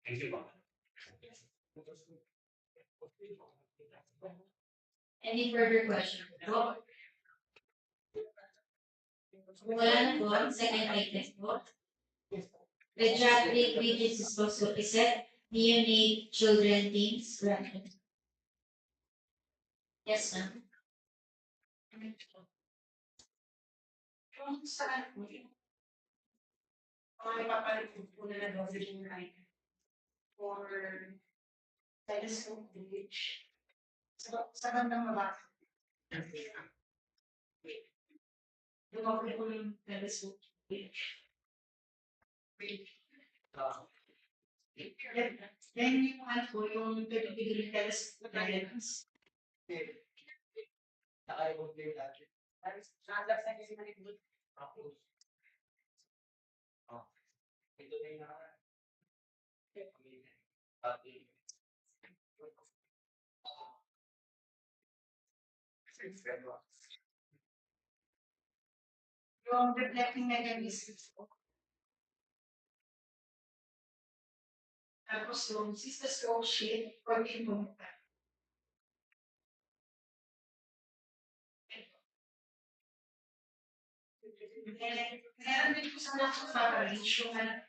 Thank you po. Any further questions? Po? Wala na po. Second item po. Pediatric Regions Disposal Reset, Neonate Children Teams Grant. Yes, ma'am. Kung saan po yun? Mga ipapalit po na nag-offering right for telescope village. Sa bandang mababa. Lumaki po yung telescope village. Yan yung ano po, yung pipigil yung telescope na lens. Ito na yung yung reflecting mechanisms po. Tapos yung cystoscope sheet for the instrument. Meron din po sa mga coverage yung ano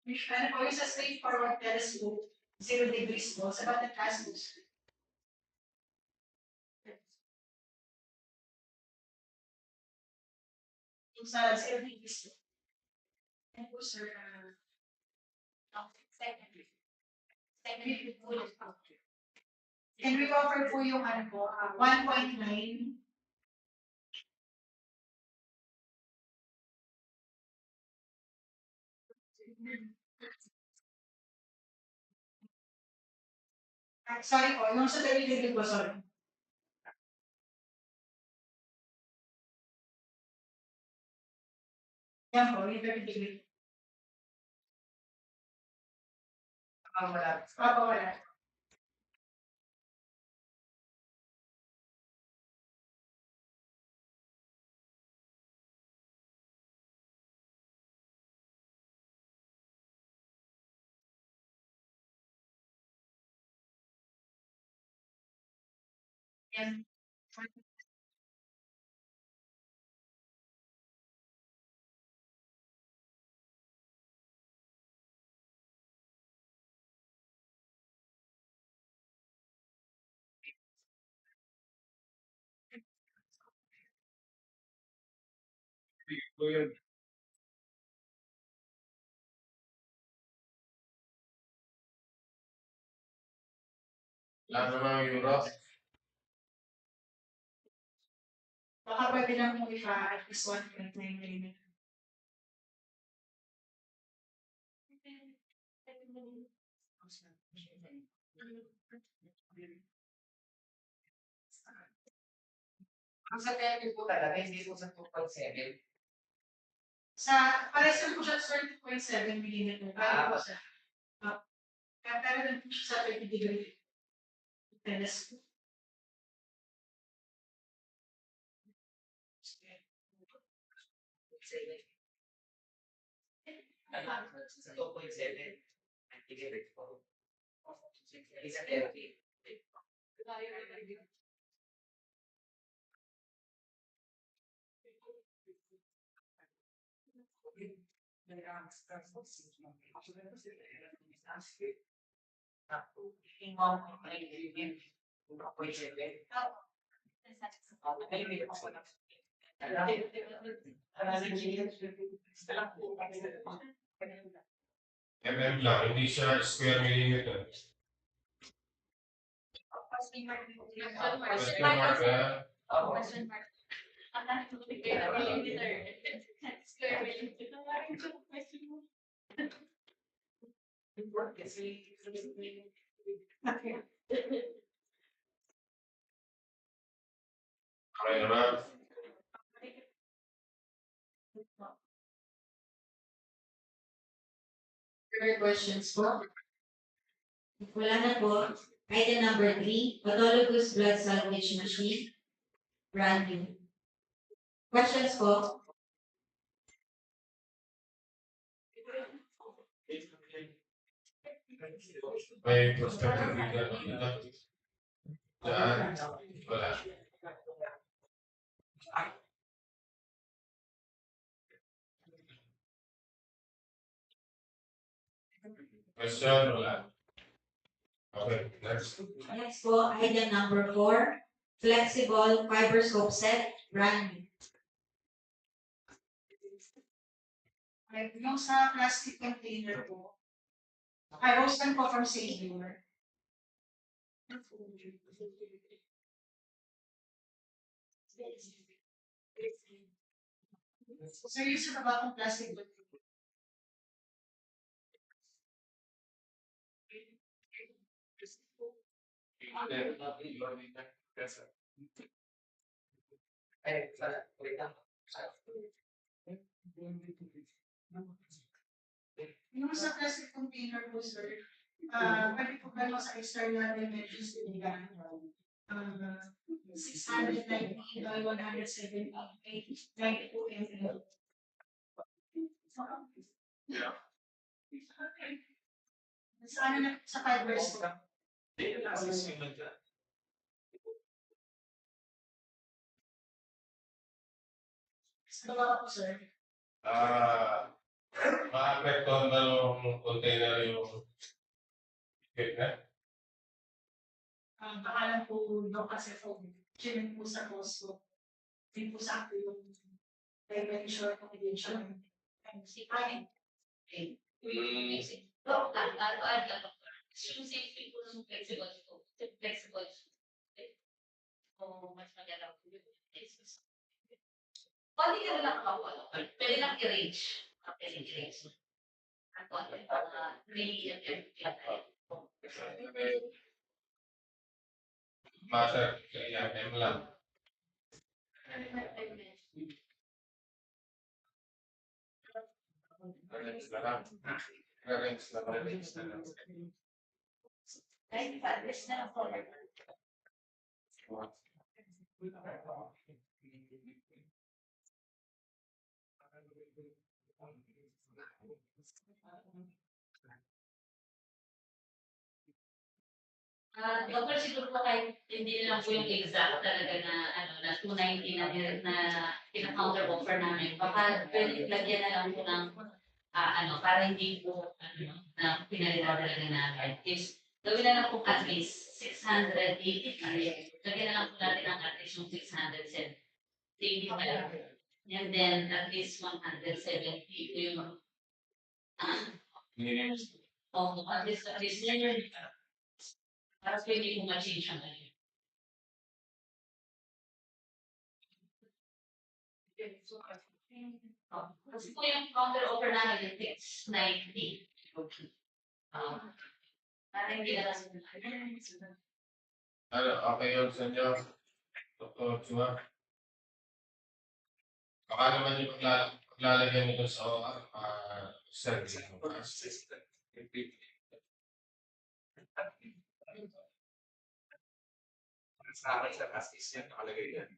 po yung sa straightforward telescope, 0 degrees po, sa bawat cosmos. Yung sa 0 degrees po. And po sir, second bullet po. And we cover po yung ano po, 1.9. Sorry po, yung sa delivery po, sorry. Yan po, yung delivery. Wala. Yan. Lalo ng Europe. Baka pwede lang mo ipa at least 1.9 mm. Ang sa therapy po talaga, hindi po sa 2.7. Sa, pares lang po siya sa 2.7 mm. Pero po sa, pero lang po siya sa 20 degree. Telescope. Sa 2.7. Anti-direct po. Isa therapy. MM lang, hindi siya square millimeter. Question mark ba? Okay naman. Further questions po? If wala na po, item number 3, autologous blood salvage machine, brand new. Questions po? May prospective reader dito. Diyan. Wala. Question? Wala. Okay, next. Next po, item number 4, flexible fiber scope set, brand new. Yung sa plastic container po, I roast them po from Savior. So, yung sa tabakong plastic container. Yung sa plastic container po, sir, pwede po ba sa external dimensions nila? 690 by 170, 92 mm. Sa ano na, sa fibers ko. Sa baba po, sir. Ma-apektuhan ba ng container yung equipment? Ang pangalan po doon kasi po, chinin po sa Costco. Din po sa akin yung dimension, confidential. Si Brian. Dok, ano, yung safety po ng flexible po. Flexible. O mas maganda po yung flexible. Pwede ka na lang ako, pwede lang i-range. Pwede i-range. Ako, really, Master, kaya M lang. Arrange na lang. Arrange na lang. kahit pa-address na lang po. Doktor, siguro po kahit hindi na lang po yung exact talaga na ano na 290 na na pina-counter offer namin. Baka pwede lagyan na lang po ng ano para hindi po ano na pinalitan talaga namin. Is gawin na lang po at least 685. Lagyan na lang po natin ang at least yung 675. And then at least 170 po yung at least para pwede po ma-change ang ano. Kasi po yung counter offer namin yung 690. Para hindi na lang Ano, okay yun sa inyo? Dr. Chua? Baka naman yung paglalagyan nito sa survey. Sa akin sa as is yan, nakalagay yan.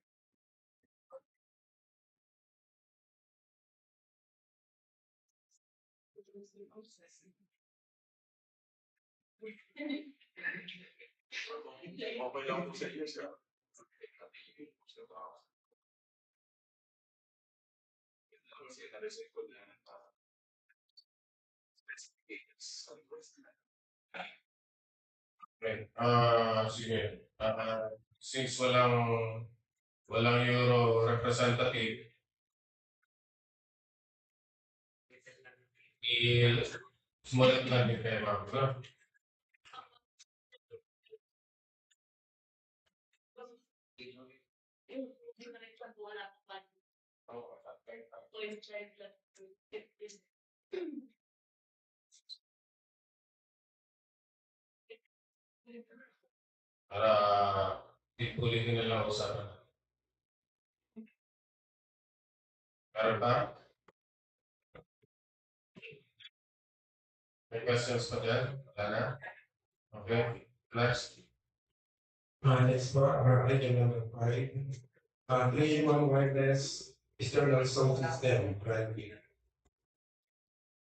Okay lang po sa iyo, sir. Okay. Sige. Since walang Euro representative, sumulat lang din kayo mga bro. Para ulitin na lang usapan. Meron pa? May questions pa dyan? Wala na? Okay. Next. Next po, item number 5. 3-in-1 wireless external sound system, branding.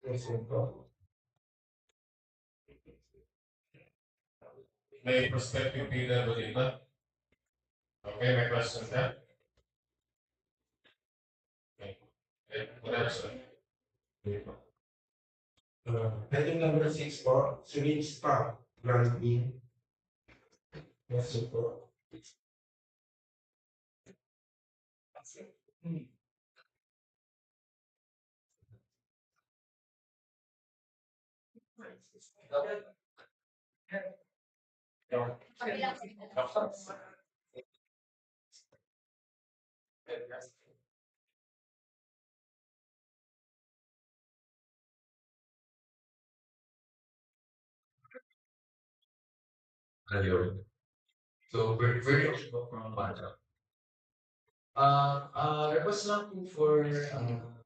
Question po. May prospective bidder ba dito? Okay, may question ka? Okay. What else? Item number 6 po, syringe spa, branding. Question po. Ayun. So, very also from Bata. Request lang po for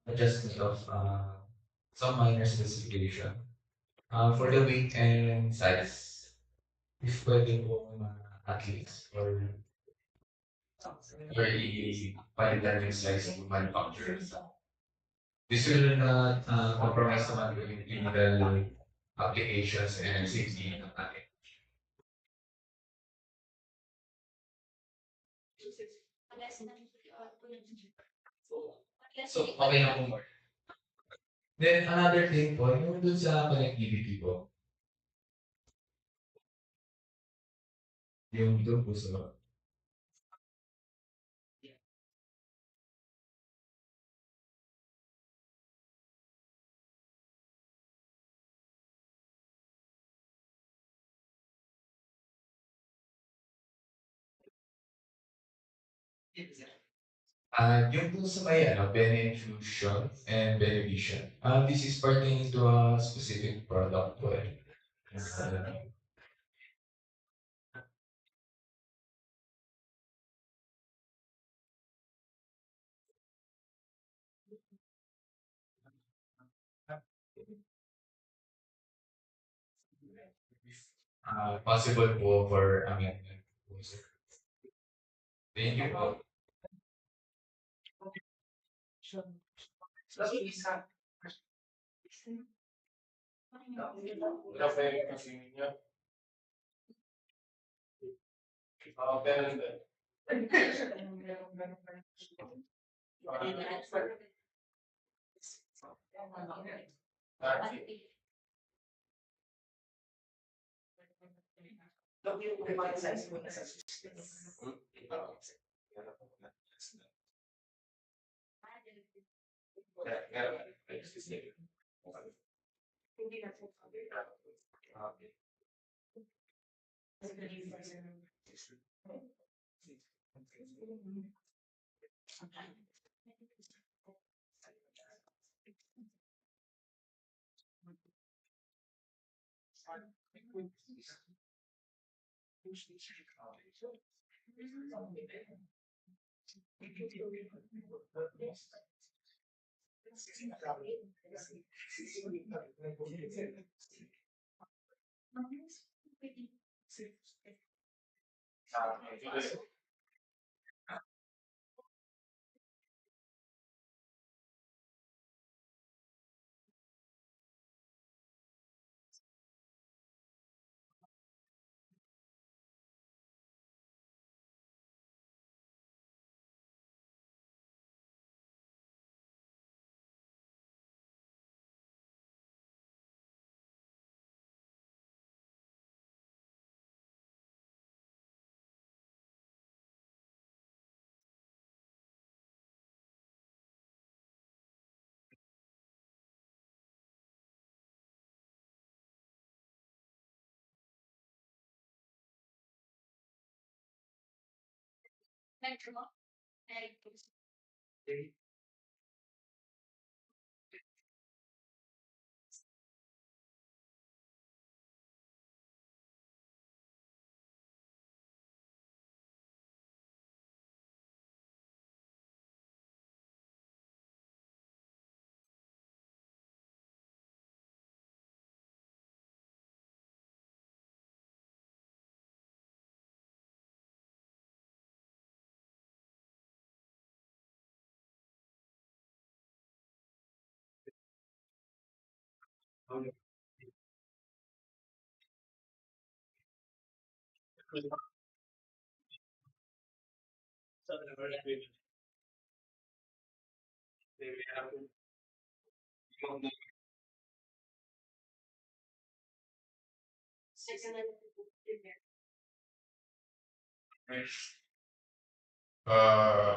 adjustment of some minor specification. For the weight and size, if pwede po at least or very quality manufacturers. This will not compromise naman with clinical applications and safety ng ating. So, okay na po more. Then, another thing po, yung dun sa connectivity po, yung dun po sa yung po sa may Benefusion and Benevision, this is pertaining to a specific product po eh. Possible po for amendment po, sir. Thank you po. Wala pa yung kasi niya. Ganun din.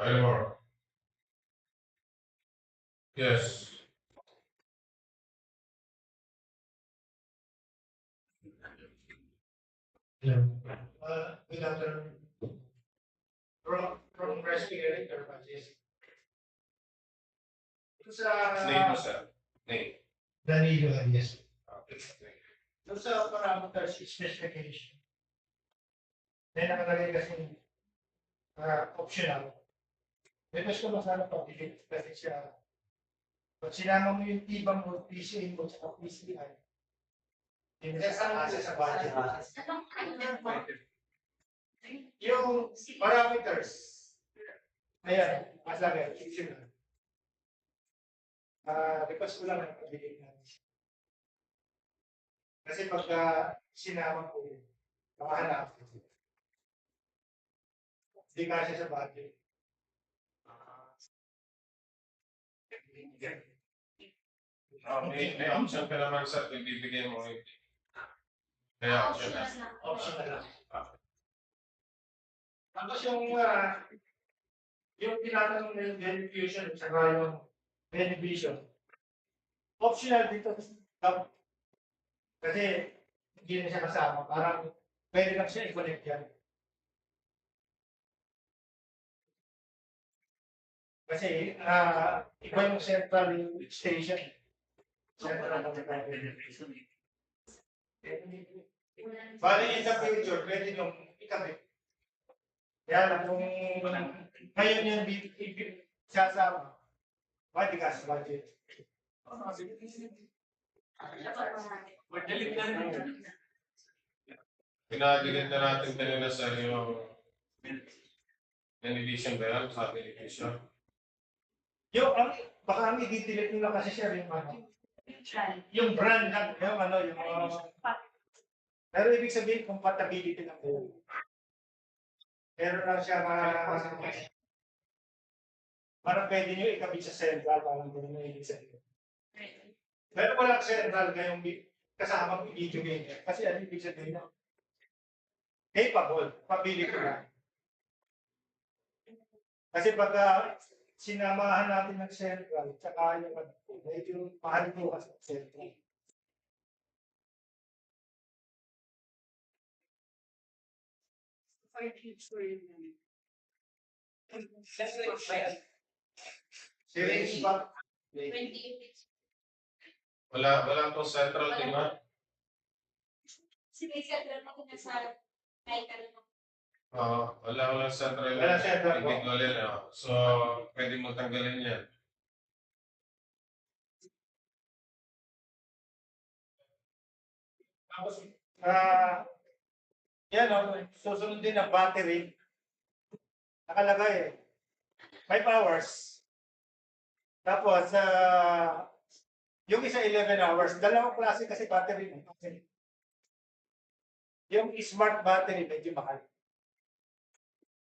Anymore. Yes. Good afternoon. From Rescue Enterprises. Ito sa Name mo, sir. Name. Danilo Arias. Okay. Ito sa parameters specification. May nakalagay kasi optional. Dito ko masana pag-delete kasi siya. Pag sinama mo yung ibang mo, PCA mo sa PCI, hindi na sa budget. Yung parameters, Ayan, mas lagi, isip lang. Request ko lang ang pagiging natin. Kasi pagka sinama ko yun, makahanap ko. Hindi kasi sa budget. May option ka naman sa ibibigay mo. May option na. Option na lang. Tapos yung tinatanong na yung beneficiation at saka yung beneficial. Optional dito. Kasi hindi na siya kasama. Parang pwede lang siya i-connect yan. Kasi iba yung central station. Central beneficial. Bali in the future, pwede yung ikabit. Kaya lang kung ngayon yung sasama, pwede ka sa budget. Pinagalit na natin kanina sa yung television ba yan? Sa television. Baka ang i-delete nila kasi siya yung brand lang, pero ibig sabihin compatibility lang yun. Pero lang siya parang pwede nyo ikabit sa central, parang hindi na ibig sabihin. Pero walang central ngayong kasama ng video game. Kasi ano ibig sabihin na? Capable, pability lang. Kasi pagka sinamahan natin ng central, tsaka yung medyo mahal po kasi central. Series ba? Wala po central, di ba? Si may central ako na sa kahit ano. Wala central. Wala central. Individual yan. So, pwede mo tanggalin yan. Tapos, yan susunod din ang battery. Nakalagay 5 hours. Tapos, yung isa 11 hours. Dalawang klase kasi battery. Yung smart battery, medyo mahal.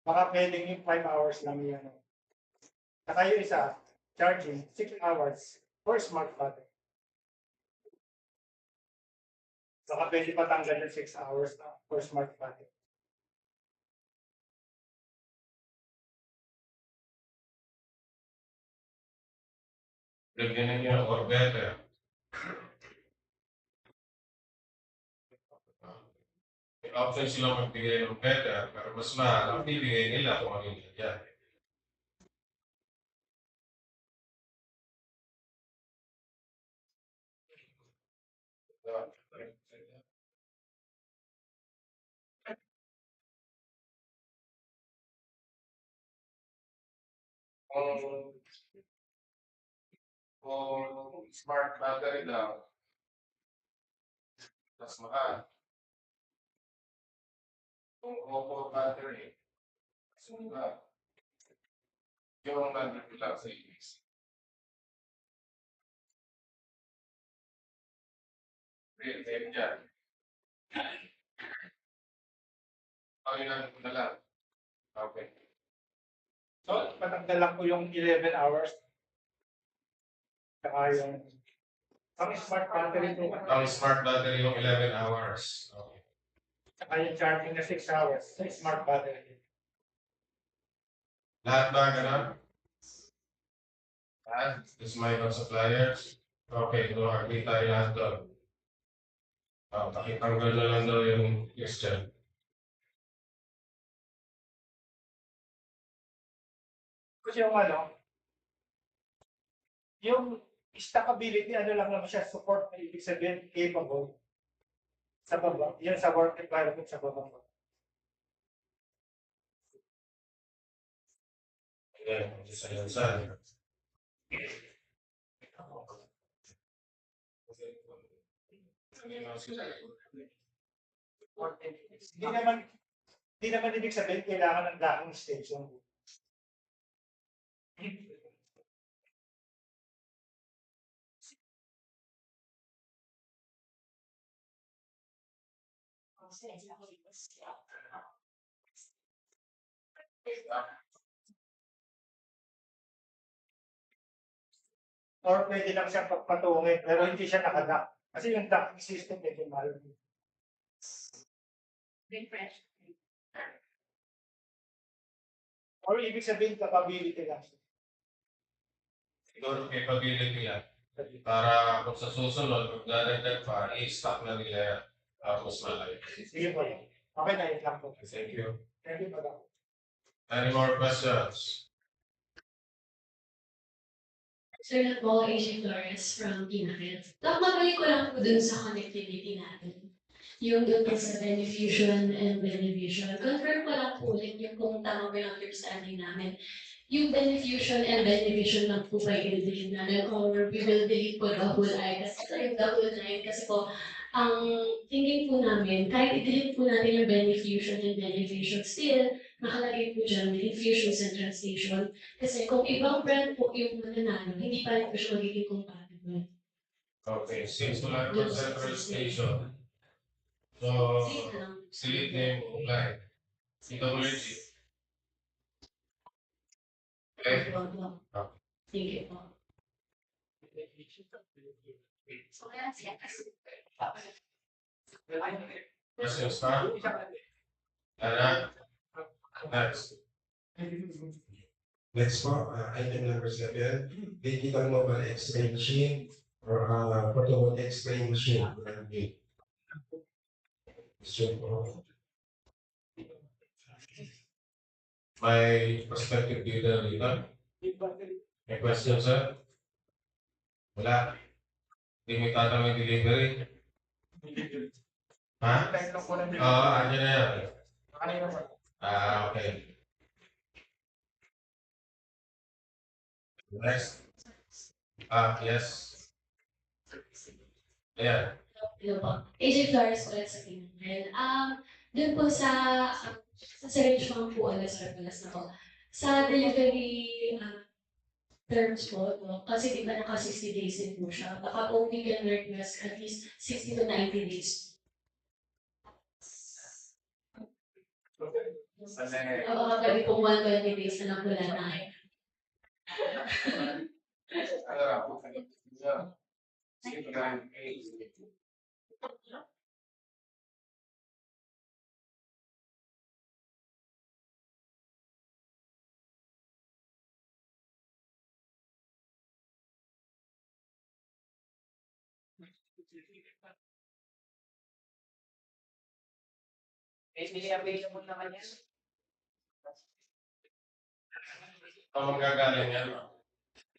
Baka pwedeng yung 5 hours lang yan. Saka yung isa, charging, 6 hours for smart battery. Baka pwede patanggal yung 6 hours na for smart battery. Lagyan niyo or better. May option sila magbigay ng better, pero mas mahal ang bibigay nila kung ano yun yan. Kung smart battery daw, mas mahal. Kung Oppo battery, mas mahal. Yung nandito lang sa inis. Real name dyan. Panginoon ko na lang. Okay. So, patanggal lang ko yung 11 hours. Saka yung ang smart battery ko. Ang smart battery yung 11 hours. Okay. Saka yung charging na 6 hours sa smart battery. Lahat ba ganun? Lahat? Is my suppliers? Okay, so agree tayo lahat doon. Pakitanggal na lang daw yung question. Kasi yung stackability, ano lang naman siya, support na ibig sabihin, capable. Sa baba, yun sa work environment sa baba. Ayan, isa. Hindi naman ibig sabihin kailangan ng docking station. Or pwede lang siyang pagpatungin, pero hindi siya nakadak. Kasi yung docking system medyo mahal. Or ibig sabihin capability lang. Siguro capability yan. Para kung sa susunod, magdadagdag pa, i-stock na nila yan. Tapos malay. Sige po. Okay na yun lang po. Thank you. Thank you, Madam. Any more questions? Sir na po, Asian Flores from Pinakit. Mabalik ko lang po dun sa connectivity natin. Yung dun po sa beneficial and beneficial. Confirm ko lang po ulit yung kung tama ba yung understanding namin. Yung beneficial and beneficial lang po ba i-delete natin or we will delete po the whole I kasi yung the whole line kasi po ang thinking po namin, kahit i-delete po natin yung beneficial and beneficial, still, nakalagay po dyan with infusions and translation. Kasi kung ibang brand po yung mananalo, hindi pa rin po siya magiging compatible. Okay, since wala naman central station, so, delete name offline. CWG. Okay? Thank you po. Questions pa? Ana? Next. Next po, item number 7, digital mobile X-ray machine or portable X-ray machine. Question po. May prospective bidder dito? May question, sir? Wala. Hindi mo itatanong yung delivery? Ha? Oo, andyan na yan. Okay. Next. Yes. Ayan. Hello po. Asian Flores ulit sa Pinakit. Doon po sa syringe pump po ulit sa Repalas na po. Sa delivery terms po, no? Kasi di ba naka 60 days din po siya. Baka po we can request at least 60 to 90 days. Baka pwede po 120 days na lang wala na. Hindi available naman yan. Ang magagaling yan.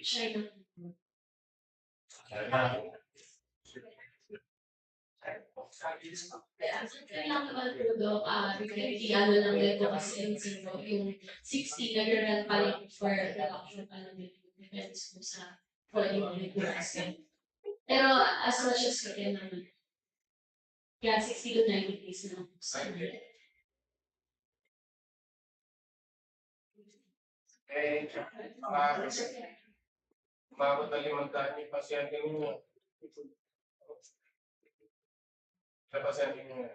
China. China. Kailangan naman po daw, ano lang din po kasi yung 60 nag-run pa lang for production pa lang din. Depends po sa volume ng kasi. Pero as much as kaya naman. Kaya 60 to 90 days na lang po sa Umabot na 5 yung pasyente ninyo. Sa pasyente ninyo.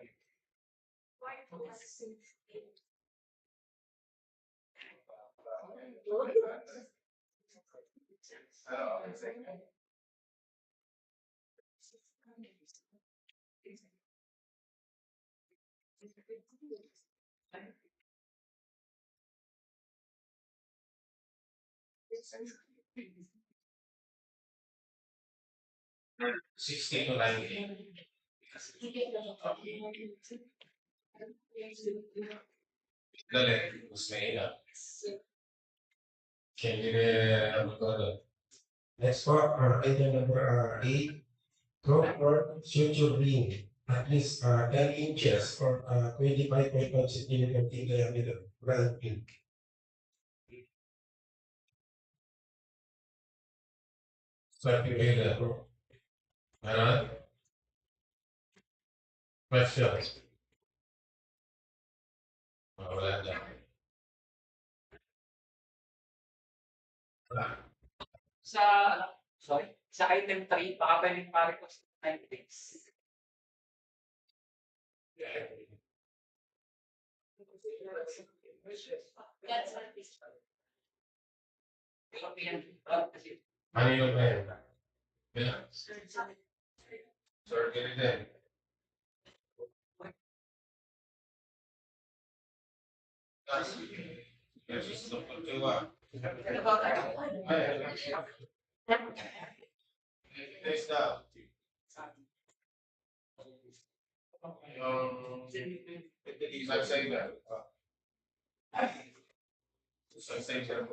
$60 to $90. Dali, mas mahina. Ano to doon? Next po, item number 8, throw for suture ring at least 10 inches or 25.5 centimeter in diameter. Round pin. Circulator. Meron? Questions? Wala na. Sa, sorry, sa item 3, baka pwedeng pa-request 9 days. Ano yung pen? Bilang. Surgery din. Yes, it's the pagkawa. Next up. Yung isang singer. Isang singer.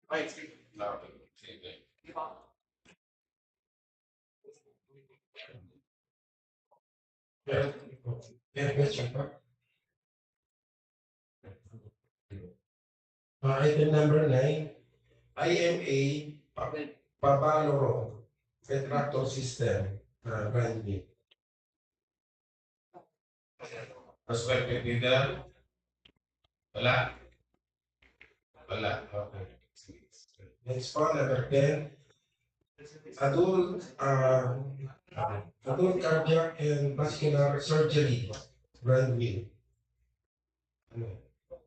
Ay, sige. Sige. Any question po? Item number 9, IMA Pabaloro Retractor System, brand new. Prospective leader. Wala. Wala. Okay. Next po, number 10, adult cardiac and vascular surgery, brand new.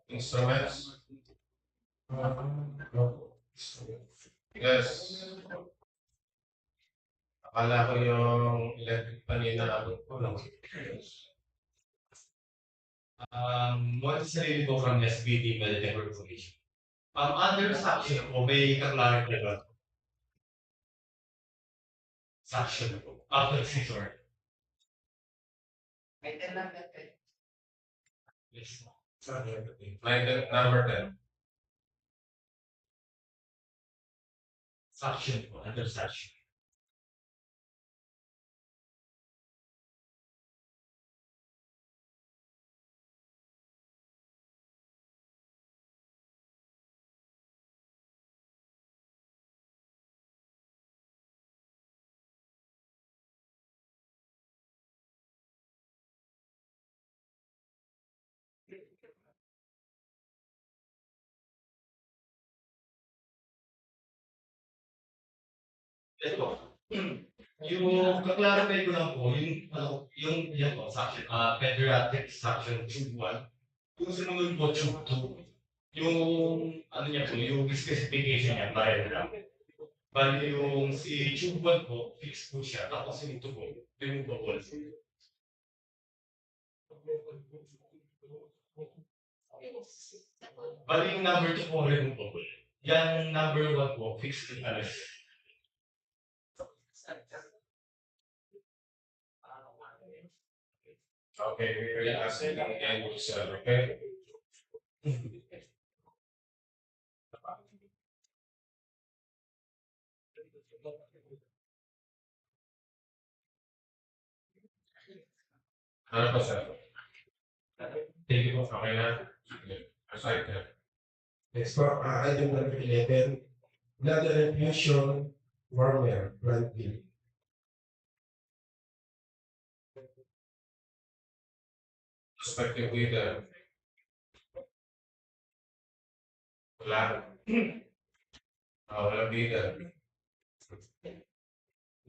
Instruments. No. Yes. Akala ko yung electric kanina ano ko lang. What is really po from SBD medical information? Under section po, may kaklarity ba? Section po, after scissor. Item number 10. Yes. Number 10. Section po, under section. Ito. Yung kaklarify ko lang po, yung yan po, section, pediatric section tube 1. Yung sumunod po, tube 2. Yung, ano niya po, yung specification niya, bayad lang. Bali yung si tube 1 po, fixed po siya. Tapos yung 2 po, removable. Bali yung number 2 po, removable. Yan number 1 po, fixed yung alas. Okay, we will ask it again, sir, okay? Ano po, sir? Thank you po. Okay na? Aside ka. Next po, item number 11, blood infusion warmer, brand new. Prospective leader. Wala. Wala leader.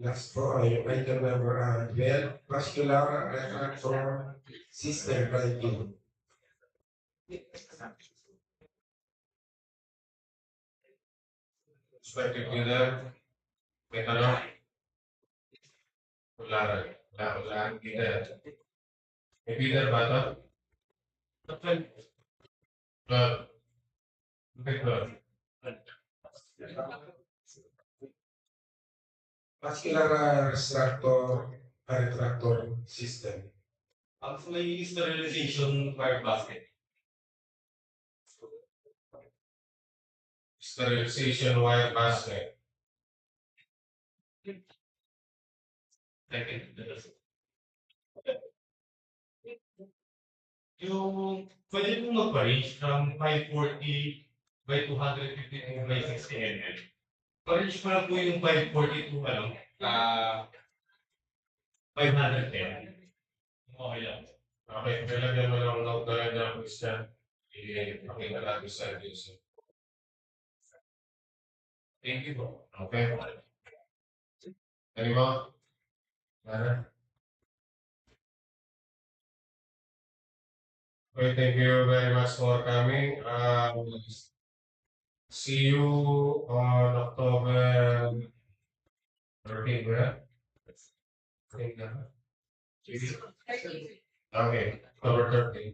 Last po ay yung item number 12, vascular retractor system, brand new. Prospective leader. May tanong? Wala rin. Wala ang leader. May leader ba ito? Club. Okay, club. Vascular retractor system. Actually, sterilization wire basket. Sterilization wire basket. Yung pwede mong mag-range from 540 by 252 by 60 ml. Orange ko lang po yung 542, 510. Okay lang. Okay, nilagyan mo lang note na rin ng Christian. Ipakita natin sa agency. Thank you po. Okay. Anyone? Nada? Okay, thank you very much for coming. See you on October 13, yeah? Okay, October 13.